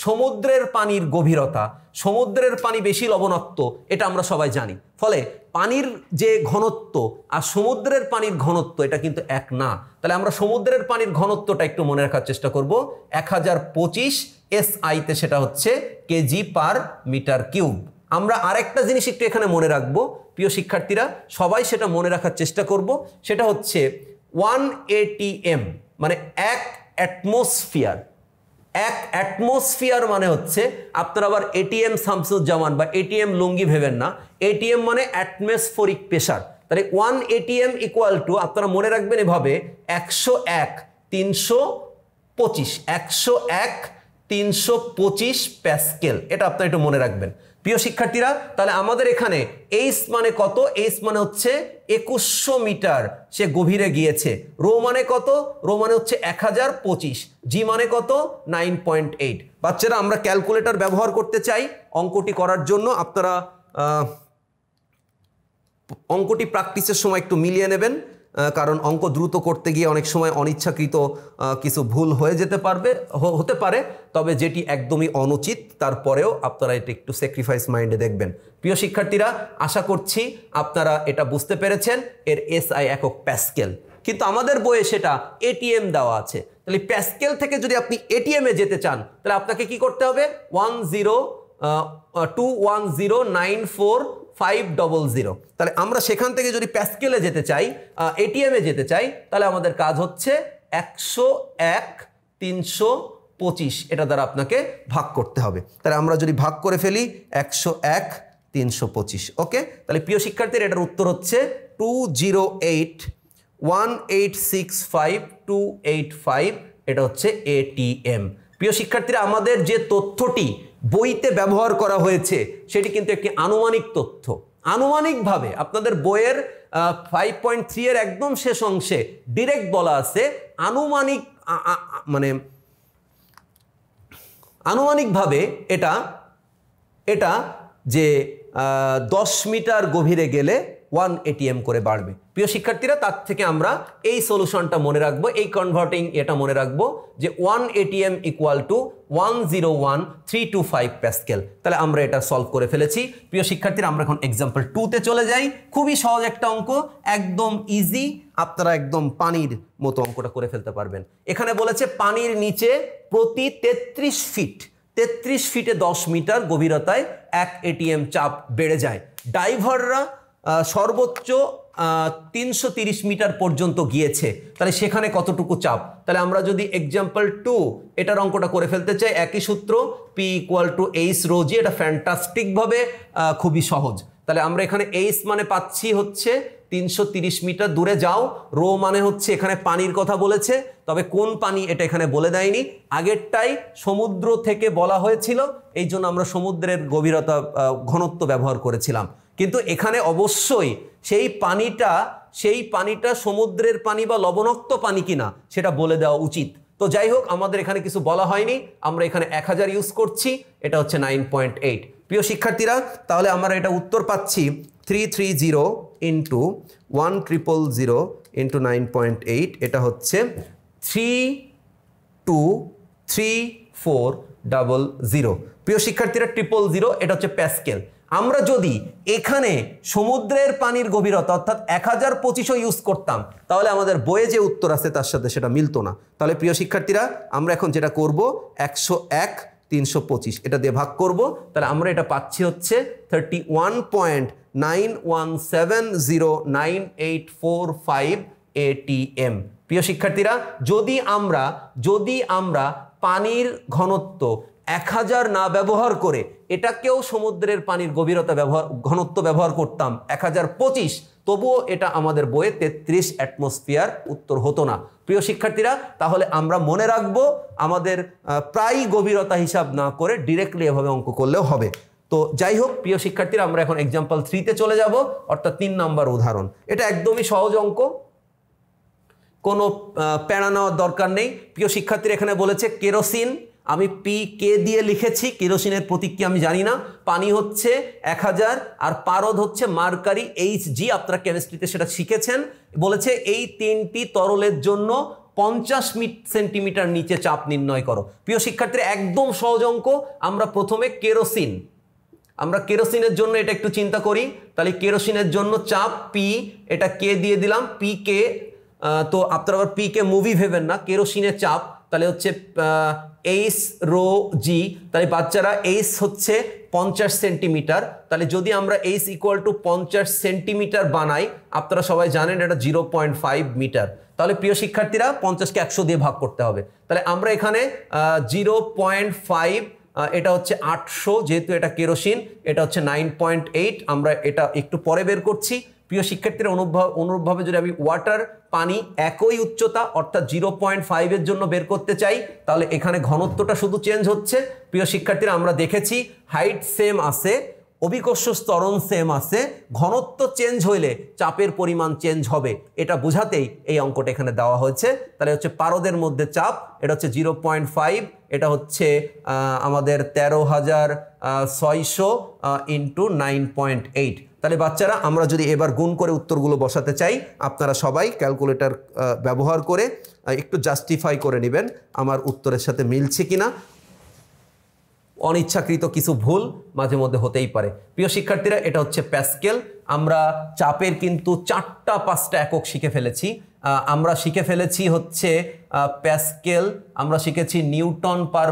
সমুদ্রের পানির গভীরতা। সমুদ্রের পানি বেশি লবণাক্ত, এটা আমরা সবাই জানি। ফলে পানির যে ঘনত্ব আর সমুদ্রের পানির ঘনত্ব এটা কিন্তু এক না। তাহলে আমরা সমুদ্রের পানির ঘনত্বটা একটু মনে রাখার চেষ্টা করব। 1025 SI-তে সেটা হচ্ছে কেজি পার মিটার কিউব। আমরা আরেকটা জিনিস একটু এখানে মনে রাখবো প্রিয় শিক্ষার্থীরা, সবাই সেটা মনে রাখার চেষ্টা করব। সেটা হচ্ছে 1 ATM মানে 1 অ্যাটমসফিয়ার। 1 অ্যাটমসফিয়ার মানে হচ্ছে, আপনারা আবার এটিএম শামসুজ্জামান বা এটিএম লুঙ্গি ভেবেন না, এটিএম মানে অ্যাটমসফেরিক প্রেসার। তাহলে 1 ATM ইকুয়াল টু, আপনারা মনে রাখবেন এভাবে, 101 প্যাসকেল। এটা আপনারা একটু মনে রাখবেন প্রিয় শিক্ষার্থীরা। তাহলে আমাদের এখানে এইচ মানে কত? এইচ মানে হচ্ছে 2100 মিটার সে গভীরে গিয়েছে। রো মানে কত? রো মানে হচ্ছে 1025। জি মানে কত? 9.8। বাচ্চারা, আমরা ক্যালকুলেটর ব্যবহার করতে চাই অঙ্কটি করার জন্য। আপনারা অঙ্কটি প্র্যাকটিসের সময় একটু মিলিয়ে নেবেন। কারণ অঙ্ক দ্রুত করতে গিয়ে অনেক সময় অনিচ্ছাকৃত কিছু ভুল হয়ে যেতে হতে পারে, তবে যেটি একদমই অনুচিত, তারপরেও আপনারা এটা একটু স্যাক্রিফাইস মাইন্ডে দেখবেন। প্রিয় শিক্ষার্থীরা, আশা করছি আপনারা এটা বুঝতে পেরেছেন। এর এসআই একক প্যাসকেল, কিন্তু আমাদের বইয়ে সেটা এটিএম দেওয়া আছে। তাহলে প্যাসকেল থেকে যদি আপনি এটিএম এ যেতে চান, তাহলে আপনাকে কি করতে হবে? 1021094500। তাহলে আমরা সেখান থেকে যদি প্যাসকেলে যেতে চাই, এটিএম এ যেতে চাই, তাহলে আমাদের কাজ হচ্ছে 101,325 এটা দ্বারা আপনাকে ভাগ করতে হবে। তাহলে আমরা যদি ভাগ করে ফেলি 101,325, ওকে। তাহলে প্রিয় শিক্ষার্থীর এটার উত্তর হচ্ছে 208,1865285, এটা হচ্ছে এটিএম। প্রিয় শিক্ষার্থীরা, আমাদের যে তথ্যটি বইতে ব্যবহার করা হয়েছে সেটি কিন্তু একটি আনুমানিক তথ্য। আনুমানিকভাবে আপনাদের বইয়ের 5.3 এর একদম শেষ অংশে ডিরেক্ট বলা আছে আনুমানিকভাবে এটা যে 10 মিটার গভীরে গেলে 1 এটিএম করে বাড়বে। প্রিয় শিক্ষার্থীরা, তার থেকে আমরা এই সলিউশনটা মনে রাখবো, এই কনভার্টিং এটা মনে রাখবো যে 1 এটিএম ইকুয়াল টু 101,325 প্যাসকেল। তাহলে আমরা এটা সলভ করে ফেলেছি। প্রিয় শিক্ষার্থীরা, আমরা এখন এক্সাম্পল 2তে চলে যাই। খুবই সহজ একটা অঙ্ক, একদম ইজি, আপনারা একদম পানির মতো অঙ্কটা করে ফেলতে পারবেন। এখানে বলেছে পানির নিচে প্রতি 33 ফিটে 10 মিটার গভীরতায় 1 এটিএম চাপ বেড়ে যায়। ডাইভাররা সর্বোচ্চ 330 মিটার পর্যন্ত গিয়েছে, তাহলে সেখানে কতটুকু চাপ? তাহলে আমরা যদি এক্সাম্পল 2 এটার অঙ্কটা করে ফেলতে চাই, একই সূত্র, P = H ρg। এটা ফ্যান্টাস্টিকভাবে খুবই সহজ। তাহলে আমরা এখানে H মানে পাচ্ছি হচ্ছে 330 মিটার দূরে যাও, রো মানে হচ্ছে এখানে পানির কথা বলেছে, তবে কোন পানি এটা এখানে বলে দেয়নি। আগেরটাই সমুদ্র থেকে বলা হয়েছিল, এই জন্য আমরা সমুদ্রের গভীরতা ঘনত্ব ব্যবহার করেছিলাম। কিন্তু এখানে অবশ্যই সেই পানিটা সমুদ্রের পানি বা লবণাক্ত পানি কিনা সেটা বলে দেওয়া উচিত। তো যাই হোক, আমাদের এখানে কিছু বলা হয়নি, আমরা এখানে 1000 ইউজ করছি, এটা হচ্ছে 9.8। প্রিয় শিক্ষার্থীরা, তাহলে আমরা এটা উত্তর পাচ্ছি 330 ইন্টু 1000 ইন্টু 9.8, এটা হচ্ছে 323,400। প্রিয় শিক্ষার্থীরা, 000 এটা হচ্ছে প্যাসকেল। আমরা যদি এখানে সমুদ্রের পানির গভীরতা অর্থাৎ 1025 ইউজ করতাম, তাহলে আমাদের বইয়ে যে উত্তর আছে তার সাথে সেটা মিলতো না। তাহলে প্রিয় শিক্ষার্থীরা, আমরা এখন যেটা করব 101,325 এটা দিয়ে ভাগ করব। তাহলে আমরা এটা পাচ্ছি হচ্ছে 31.91709845 এটিএম। প্রিয় শিক্ষার্থীরা, যদি আমরা পানির ঘনত্ব 1000 না ব্যবহার করে এটাকেও সমুদ্রের পানির গভীরতা ঘনত্ব ব্যবহার করতাম 1025, তবুও এটা আমাদের বইয়ে 33 অ্যাটমসফিয়ার উত্তর হতো না। প্রিয় শিক্ষার্থীরা, তাহলে আমরা মনে রাখবো আমাদের প্রায় গভীরতা হিসাব না করে ডিরেক্টলি এভাবে অঙ্ক করলেও হবে। তো যাই হোক প্রিয় শিক্ষার্থীরা, আমরা এখন এক্সাম্পল 3তে চলে যাব, অর্থাৎ 3 নম্বর উদাহরণ। এটা একদমই সহজ অঙ্ক, কোনো প্যারা নেওয়ার দরকার নেই। প্রিয় শিক্ষার্থীরা, এখানে বলেছে কেরোসিন, আমি PK দিয়ে লিখেছি, কেরোসিনের প্রতীক কি আমি জানি না। পানি হচ্ছে 1000 আর পারদ হচ্ছে মার্কারি Hg, আপনারা কেমিস্ট্রিতে সেটা শিখেছেন। বলেছে এই 3টি তরলের জন্য 50 সেন্টিমিটার নিচে চাপ নির্ণয় করো। প্রিয় শিক্ষার্থীরা, একদম সহজ অঙ্ক। আমরা প্রথমে কেরোসিনের জন্য এটা একটু চিন্তা করি। তাহলে কেরোসিনের জন্য চাপ P, এটা K দিয়ে দিলাম, PK। তো আপনারা আবার PK মুভি ভেবেন না, কেরোসিনের চাপ তাহলে হচ্ছে H ρg। তাহলে বাচ্চারা H হচ্ছে 50 সেন্টিমিটার। তাহলে যদি আমরা H = 50 সেন্টিমিটার বানাই, আপনারা সবাই জানেন এটা 0.5 মিটার। তাহলে প্রিয় শিক্ষার্থীরা, 50কে 100 দিয়ে ভাগ করতে হবে। তাহলে আমরা এখানে 0.5, এটা হচ্ছে 800, যেহেতু এটা কেরোসিন, এটা হচ্ছে 9.8। আমরা এটা একটু পরে বের করছি। প্রিয় শিক্ষার্থীরা, অনুরূপভাবে যদি আমি পানি একই উচ্চতা অর্থাৎ 0.5 এর জন্য বের করতে চাই, তাহলে এখানে ঘনত্বটা শুধু চেঞ্জ হচ্ছে। প্রিয় শিক্ষার্থীরা, আমরা দেখেছি হাইট সেম আছে, অভিকর্ষ ত্বরণ সেম আছে, ঘনত্ব চেঞ্জ হইলে চাপের পরিমাণ চেঞ্জ হবে, এটা বোঝাতেই এই অঙ্কটা এখানে দেওয়া হয়েছে। তাহলে হচ্ছে পারদের মধ্যে চাপ, এটা হচ্ছে 0.5, এটা হচ্ছে আমাদের 13,600 ইন্টু 9.8। তাহলে বাচ্চারা আমরা যদি এবার গুণ করে উত্তরগুলো বসাতে চাই, আপনারা সবাই ক্যালকুলেটর ব্যবহার করে একটু জাস্টিফাই করে নেবেন আমার উত্তরের সাথে মিলছে কিনা। অনিচ্ছাকৃত কিছু ভুল মাঝে মধ্যে হতেই পারে। প্রিয় শিক্ষার্থীরা, এটা হচ্ছে প্যাসকেল। আমরা চাপের কিন্তু 4-5টা একক শিখে ফেলেছি। আমরা শিখে ফেলেছি হচ্ছে প্যাসকেল, আমরা শিখেছি নিউটন পার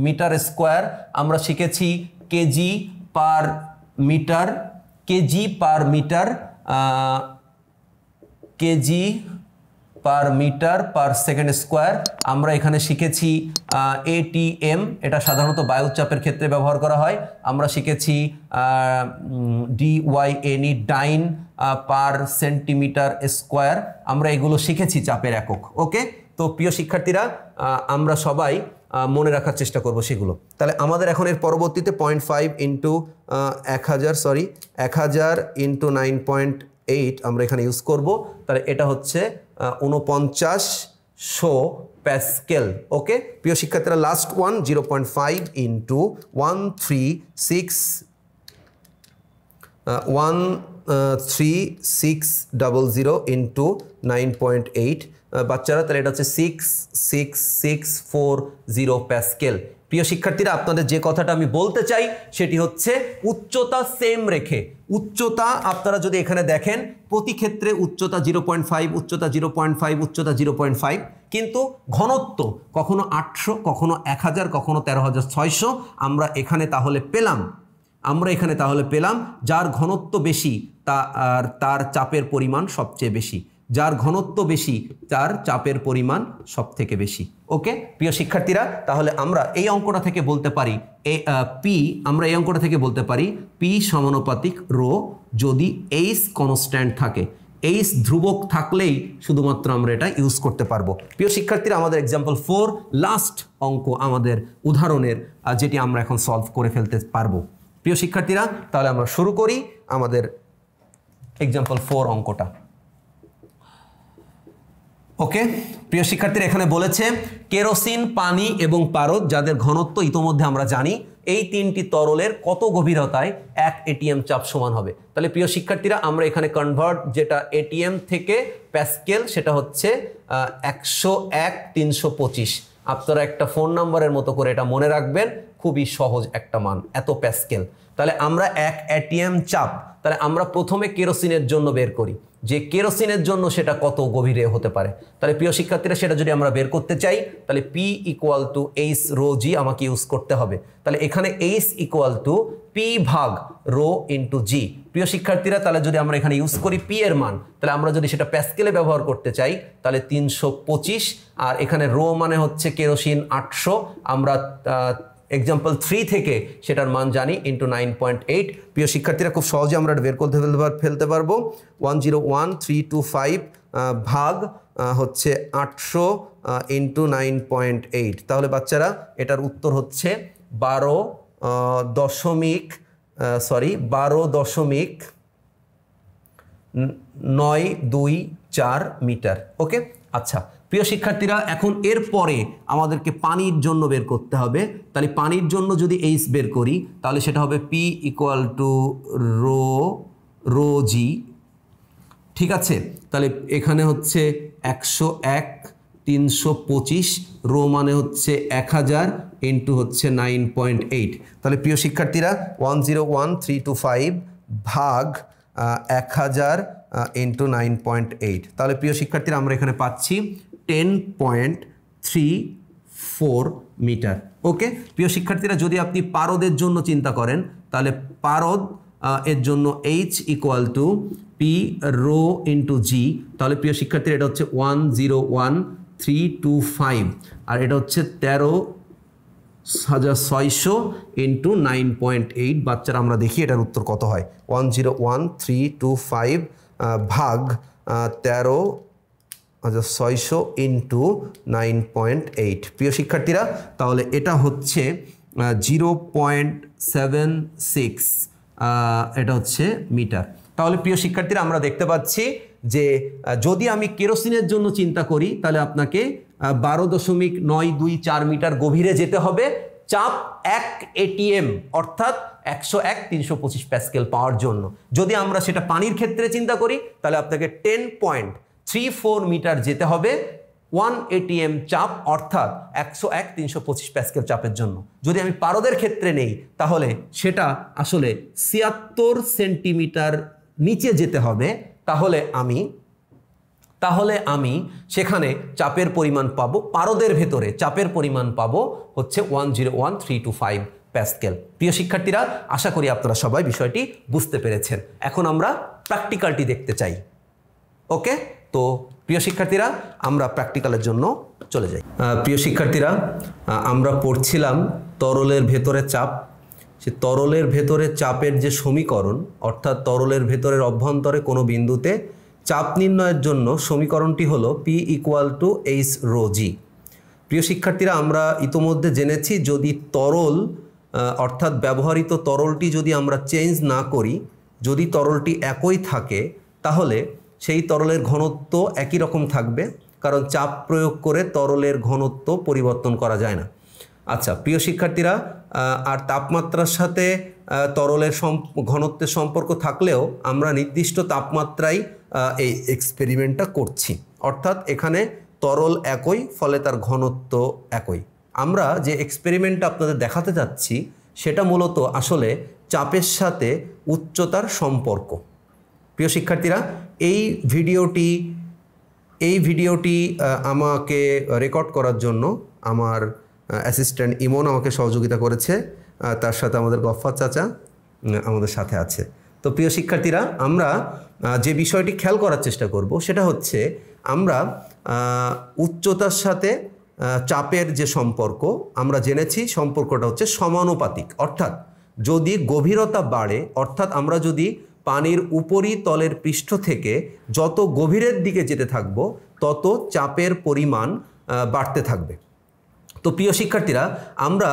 মিটার স্কোয়ার, আমরা শিখেছি KG per metre, KG per metre per second square. আমরা এখানে শিখেছি এটিএম, এটা সাধারণত বায়ুচাপের ক্ষেত্রে ব্যবহার করা হয়। আমরা শিখেছি ডিওয়াইএনই, ডাইন পার সেন্টিমিটার স্কোয়ার। আমরা এগুলো শিখেছি চাপের একক। ওকে, তো প্রিয় শিক্ষার্থীরা, আমরা সবাই মনে রাখার চেষ্টা করব সেগুলো। তাহলে আমাদের এখন এর পরবর্তীতে 0.5 ইন্টু 1000 ইন্টু 9.8 আমরা এখানে ইউজ করব। তাহলে এটা হচ্ছে 4900 প্যাসকেল। ওকে প্রিয় শিক্ষার্থীরা, লাস্ট ওয়ান 0.5 ইন্টু 13600 ইন্টু 9.8 বাচ্চারা, তাহলে এটা হচ্ছে 66640 প্যাসকেল। প্রিয় শিক্ষার্থীরা, আপনাদের যে কথাটা আমি বলতে চাই সেটি হচ্ছে উচ্চতা সেম রেখে, উচ্চতা আপনারা যদি এখানে দেখেন প্রতি ক্ষেত্রে উচ্চতা 0.5, উচ্চতা 0.5, উচ্চতা 0.5, কিন্তু ঘনত্ব কখনো 800, কখনো 1000, কখনো 13600 আমরা এখানে তাহলে পেলাম যার ঘনত্ব বেশি তার চাপের পরিমাণ সবচেয়ে বেশি, যার ঘনত্ব বেশি তার চাপের পরিমাণ সব থেকে বেশি। ওকে প্রিয় শিক্ষার্থীরা, তাহলে আমরা এই অঙ্কটা থেকে বলতে পারি পি সমানুপাতিক রো যদি এইচ কনস্ট্যান্ট থাকে, এইচ ধ্রুবক থাকলেই শুধুমাত্র আমরা এটা ইউজ করতে পারবো। প্রিয় শিক্ষার্থীরা, আমাদের এক্সাম্পল 4 লাস্ট অঙ্ক আমাদের উদাহরণের, যেটি আমরা এখন সলভ করে ফেলতে পারবো। প্রিয় শিক্ষার্থীরা, তাহলে আমরা শুরু করি আমাদের এক্সাম্পল 4 অঙ্কটা। ওকে প্রিয় শিক্ষার্থীরা, এখানে বলেছে কেরোসিন, পানি এবং পারদ যাদের ঘনত্ব ইতোমধ্যে আমরা জানি, এই তিনটি তরলের কত গভীরতায় 1 এটিএম চাপ সমান হবে। তাহলে প্রিয় শিক্ষার্থীরা, আমরা এখানে কনভার্ট যেটা এটিএম থেকে প্যাসকেল, সেটা হচ্ছে 101/325। আপনারা একটা ফোন নাম্বারের মতো করে এটা মনে রাখবেন, খুবই সহজ একটা মান, এত প্যাসকেল। তাহলে আমরা 1 এটিএম চাপ, তাহলে আমরা প্রথমে কেরোসিনের জন্য বের করি যে কেরোসিনের জন্য সেটা কত গভীরে হতে পারে। তাহলে প্রিয় শিক্ষার্থীরা, সেটা যদি আমরা বের করতে চাই তাহলে P = H রো জি আমাকে ইউজ করতে হবে। তাহলে এখানে H = P ভাগ রো ইন্টু জি। প্রিয় শিক্ষার্থীরা, তাহলে যদি আমরা এখানে ইউজ করি P এর মান, তাহলে আমরা যদি সেটা প্যাসকেলে ব্যবহার করতে চাই তাহলে 325, আর এখানে রো মানে হচ্ছে কেরোসিন 800, আমরা এক্সাম্পল 3 থেকে সেটার মান জানি ইন্টু 9.8। প্রিয় শিক্ষার্থীরা, খুব সহজে আমরা বের করতে ফেলতে পারবো। 101325 ভাগ হচ্ছে 800 ইন্টু 9.8। তাহলে বাচ্চারা, এটার উত্তর হচ্ছে 12.924 মিটার। ওকে আচ্ছা প্রিয় শিক্ষার্থীরা, এখন এরপরে আমাদেরকে পানির জন্য বের করতে হবে। তাহলে পানির জন্য যদি এইচ বের করি তাহলে সেটা হবে P = রো জি। ঠিক আছে, তাহলে এখানে হচ্ছে 101/325, রো মানে হচ্ছে 1000 ইন্টু হচ্ছে 9.8। তাহলে প্রিয় শিক্ষার্থীরা, 101325 ভাগ 1000 ইন্টু 9.8। তাহলে প্রিয় শিক্ষার্থীরা, আমরা এখানে পাচ্ছি 10.34 মিটার। ওকে প্রিয় শিক্ষার্থীরা, যদি আপনি পারদের জন্য চিন্তা করেন তাহলে পারদ এর জন্য H = P রো ইন্টু জি। তাহলে প্রিয় শিক্ষার্থীরা, এটা হচ্ছে 101325, আর এটা হচ্ছে 13600 ইন্টু 9.8। বাচ্চারা, আমরা দেখি এটার উত্তর কত হয়। 101325 ভাগ 13600 ইন্টু 9.8। প্রিয় শিক্ষার্থীরা, তাহলে এটা হচ্ছে 0.76, এটা হচ্ছে মিটার। তাহলে প্রিয় শিক্ষার্থীরা, আমরা দেখতে পাচ্ছি যে যদি আমি কেরোসিনের জন্য চিন্তা করি তাহলে আপনাকে 12.924 মিটার গভীরে যেতে হবে চাপ 1 ATM অর্থাৎ 101/325 প্যাসকেল পাওয়ার জন্য। যদি আমরা সেটা পানির ক্ষেত্রে চিন্তা করি তাহলে আপনাকে 10.34 মিটার যেতে হবে 1 ATM চাপ অর্থাৎ 101/325 প্যাসকেল চাপের জন্য। যদি আমি পারদের ক্ষেত্রে নেই তাহলে সেটা আসলে 76 সেন্টিমিটার নিচে যেতে হবে। তাহলে আমি সেখানে চাপের পরিমাণ পাবো, পারদের ভেতরে চাপের পরিমাণ পাবো হচ্ছে 101.325 প্যাসকেল। প্রিয় শিক্ষার্থীরা, আশা করি আপনারা সবাই বিষয়টি বুঝতে পেরেছেন। এখন আমরা প্র্যাকটিক্যালটি দেখতে চাই। ওকে, তো প্রিয় শিক্ষার্থীরা আমরা প্র্যাকটিক্যালের জন্য চলে যাই। প্রিয় শিক্ষার্থীরা, আমরা পড়ছিলাম তরলের ভেতরে চাপ। সে তরলের ভেতরে চাপের যে সমীকরণ, অর্থাৎ তরলের ভেতরের অভ্যন্তরে কোনো বিন্দুতে চাপ নির্ণয়ের জন্য সমীকরণটি হলো P = H rho G। প্রিয় শিক্ষার্থীরা, আমরা ইতোমধ্যে জেনেছি যদি তরল অর্থাৎ ব্যবহৃত তরলটি যদি আমরা চেঞ্জ না করি, যদি তরলটি একই থাকে তাহলে সেই তরলের ঘনত্ব একই রকম থাকবে, কারণ চাপ প্রয়োগ করে তরলের ঘনত্ব পরিবর্তন করা যায় না। আচ্ছা প্রিয় শিক্ষার্থীরা, আর তাপমাত্রার সাথে তরলের ঘনত্বের সম্পর্ক থাকলেও আমরা নির্দিষ্ট তাপমাত্রায় এই এক্সপেরিমেন্টটা করছি, অর্থাৎ এখানে তরল একই, ফলে তার ঘনত্ব একই। আমরা যে এক্সপেরিমেন্টটা আপনাদের দেখাতে যাচ্ছি সেটা মূলত আসলে চাপের সাথে উচ্চতার সম্পর্ক। প্রিয় শিক্ষার্থীরা, এই ভিডিওটি আমাকে রেকর্ড করার জন্য আমার অ্যাসিস্ট্যান্ট ইমন আমাকে সহযোগিতা করেছে, তার সাথে আমাদের গফফার চাচা আমাদের সাথে আছে। তো প্রিয় শিক্ষার্থীরা, আমরা যে বিষয়টি খেয়াল করার চেষ্টা করব সেটা হচ্ছে আমরা উচ্চতার সাথে চাপের যে সম্পর্ক আমরা জেনেছি, সম্পর্কটা হচ্ছে সমানুপাতিক। অর্থাৎ যদি গভীরতা বাড়ে, অর্থাৎ আমরা যদি পানির উপরিতলের পৃষ্ঠ থেকে যত গভীরের দিকে যেতে থাকব তত চাপের পরিমাণ বাড়তে থাকবে। তো প্রিয় শিক্ষার্থীরা, আমরা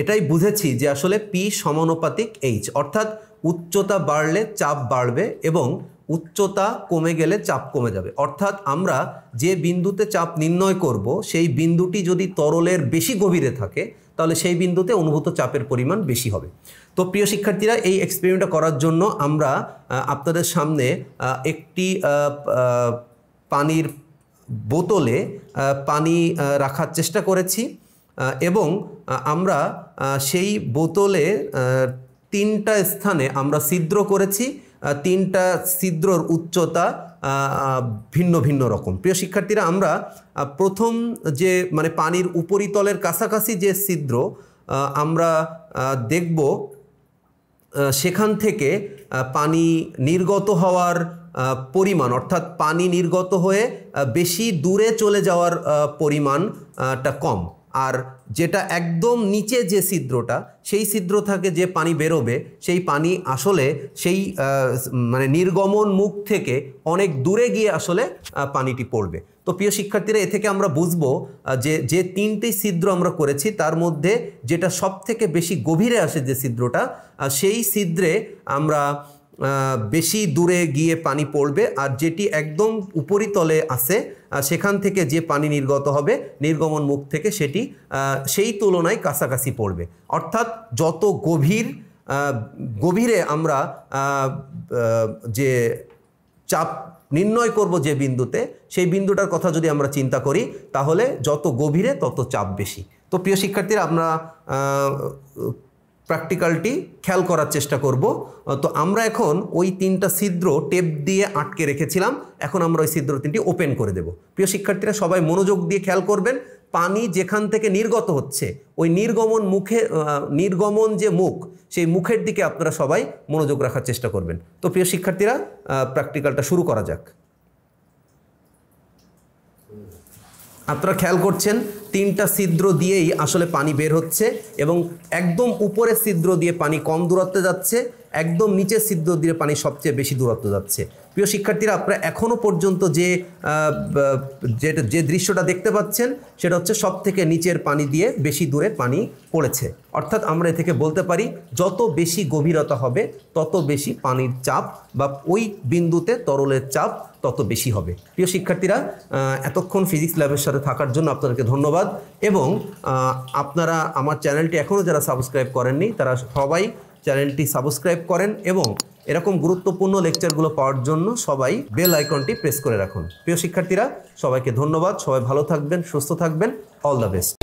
এটাই বুঝেছি যে আসলে P সমানুপাতিক H, অর্থাৎ উচ্চতা বাড়লে চাপ বাড়বে এবং উচ্চতা কমে গেলে চাপ কমে যাবে। অর্থাৎ আমরা যে বিন্দুতে চাপ নির্ণয় করব সেই বিন্দুটি যদি তরলের বেশি গভীরে থাকে তাহলে সেই বিন্দুতে অনুভূত চাপের পরিমাণ বেশি হবে। তো প্রিয় শিক্ষার্থীরা, এই এক্সপেরিমেন্টটা করার জন্য আমরা আপনাদের সামনে একটি পানির বোতলে পানি রাখার চেষ্টা করেছি এবং আমরা সেই বোতলে 3টা স্থানে আমরা ছিদ্র করেছি। 3টা ছিদ্রর উচ্চতা ভিন্ন ভিন্ন রকম। প্রিয় শিক্ষার্থীরা, আমরা প্রথম যে পানির উপরিতলের কাছাকাছি যে ছিদ্র আমরা দেখব, সেখান থেকে পানি নির্গত হওয়ার পরিমাণ, অর্থাৎ পানি নির্গত হয়ে বেশি দূরে চলে যাওয়ার পরিমাণটা কম। আর যেটা একদম নিচে যে ছিদ্রটা, সেই ছিদ্র থেকে যে পানি বেরোবে সেই পানি আসলে সেই নির্গমন মুখ থেকে অনেক দূরে গিয়ে আসলে পানিটি পড়বে। তো প্রিয় শিক্ষার্থীরা, এ থেকে আমরা বুঝবো যে 3টি ছিদ্র আমরা করেছি তার মধ্যে যেটা সব থেকে বেশি গভীরে আসে যে ছিদ্রটা, সেই ছিদ্রে আমরা বেশি দূরে গিয়ে পানি পড়বে, আর যেটি একদম উপরিতলে আছে সেখান থেকে যে পানি নির্গত হবে নির্গমন মুখ থেকে সেটি সেই তুলনায় কাছাকাছি পড়বে। অর্থাৎ যত গভীরে আমরা যে চাপ নির্ণয় করব যে বিন্দুতে, সেই বিন্দুটার কথা যদি আমরা চিন্তা করি তাহলে যত গভীরে তত চাপ বেশি। তো প্রিয় শিক্ষার্থীরা, আমরা প্র্যাকটিক্যালটি খেয়াল করার চেষ্টা করব। তো আমরা এখন ওই 3টা ছিদ্র টেপ দিয়ে আটকে রেখেছিলাম, এখন আমরা ওই ছিদ্র 3টি ওপেন করে দেব। প্রিয় শিক্ষার্থীরা, সবাই মনোযোগ দিয়ে খেয়াল করবেন। পানি যেখান থেকে নির্গত হচ্ছে ওই নির্গমন যে মুখ, সেই মুখের দিকে আপনারা সবাই মনোযোগ রাখার চেষ্টা করবেন। তো প্রিয় শিক্ষার্থীরা, প্র্যাকটিক্যালটা শুরু করা যাক। আপনারা খেয়াল করছেন 3টা ছিদ্র দিয়েই আসলে পানি বের হচ্ছে এবং একদম উপরের ছিদ্র দিয়ে পানি কম দূরত্বে যাচ্ছে, একদম নিচের ছিদ্র দিয়ে পানি সবচেয়ে বেশি দূরত্ব যাচ্ছে। প্রিয় শিক্ষার্থীরা, আপনারা এখনও পর্যন্ত যে দৃশ্যটা দেখতে পাচ্ছেন সেটা হচ্ছে সব থেকে নিচের পানি দিয়ে বেশি দূরে পানি পড়েছে। অর্থাৎ আমরা এ থেকে বলতে পারি যত বেশি গভীরতা হবে তত বেশি পানির চাপ বা ওই বিন্দুতে তরলের চাপ তত বেশি হবে। প্রিয় শিক্ষার্থীরা, এতক্ষণ ফিজিক্স ল্যাবের সাথে থাকার জন্য আপনাদেরকে ধন্যবাদ। এবং আপনারা আমার চ্যানেলটি এখনও যারা সাবস্ক্রাইব করেননি তারা সবাই চ্যানেলটি সাবস্ক্রাইব করেন এবং এরকম গুরুত্বপূর্ণ লেকচারগুলো পাওয়ার জন্য সবাই বেল আইকনটি প্রেস করে রাখুন। প্রিয় শিক্ষার্থীরা, সবাইকে ধন্যবাদ। সবাই ভালো থাকবেন, সুস্থ থাকবেন। All the best.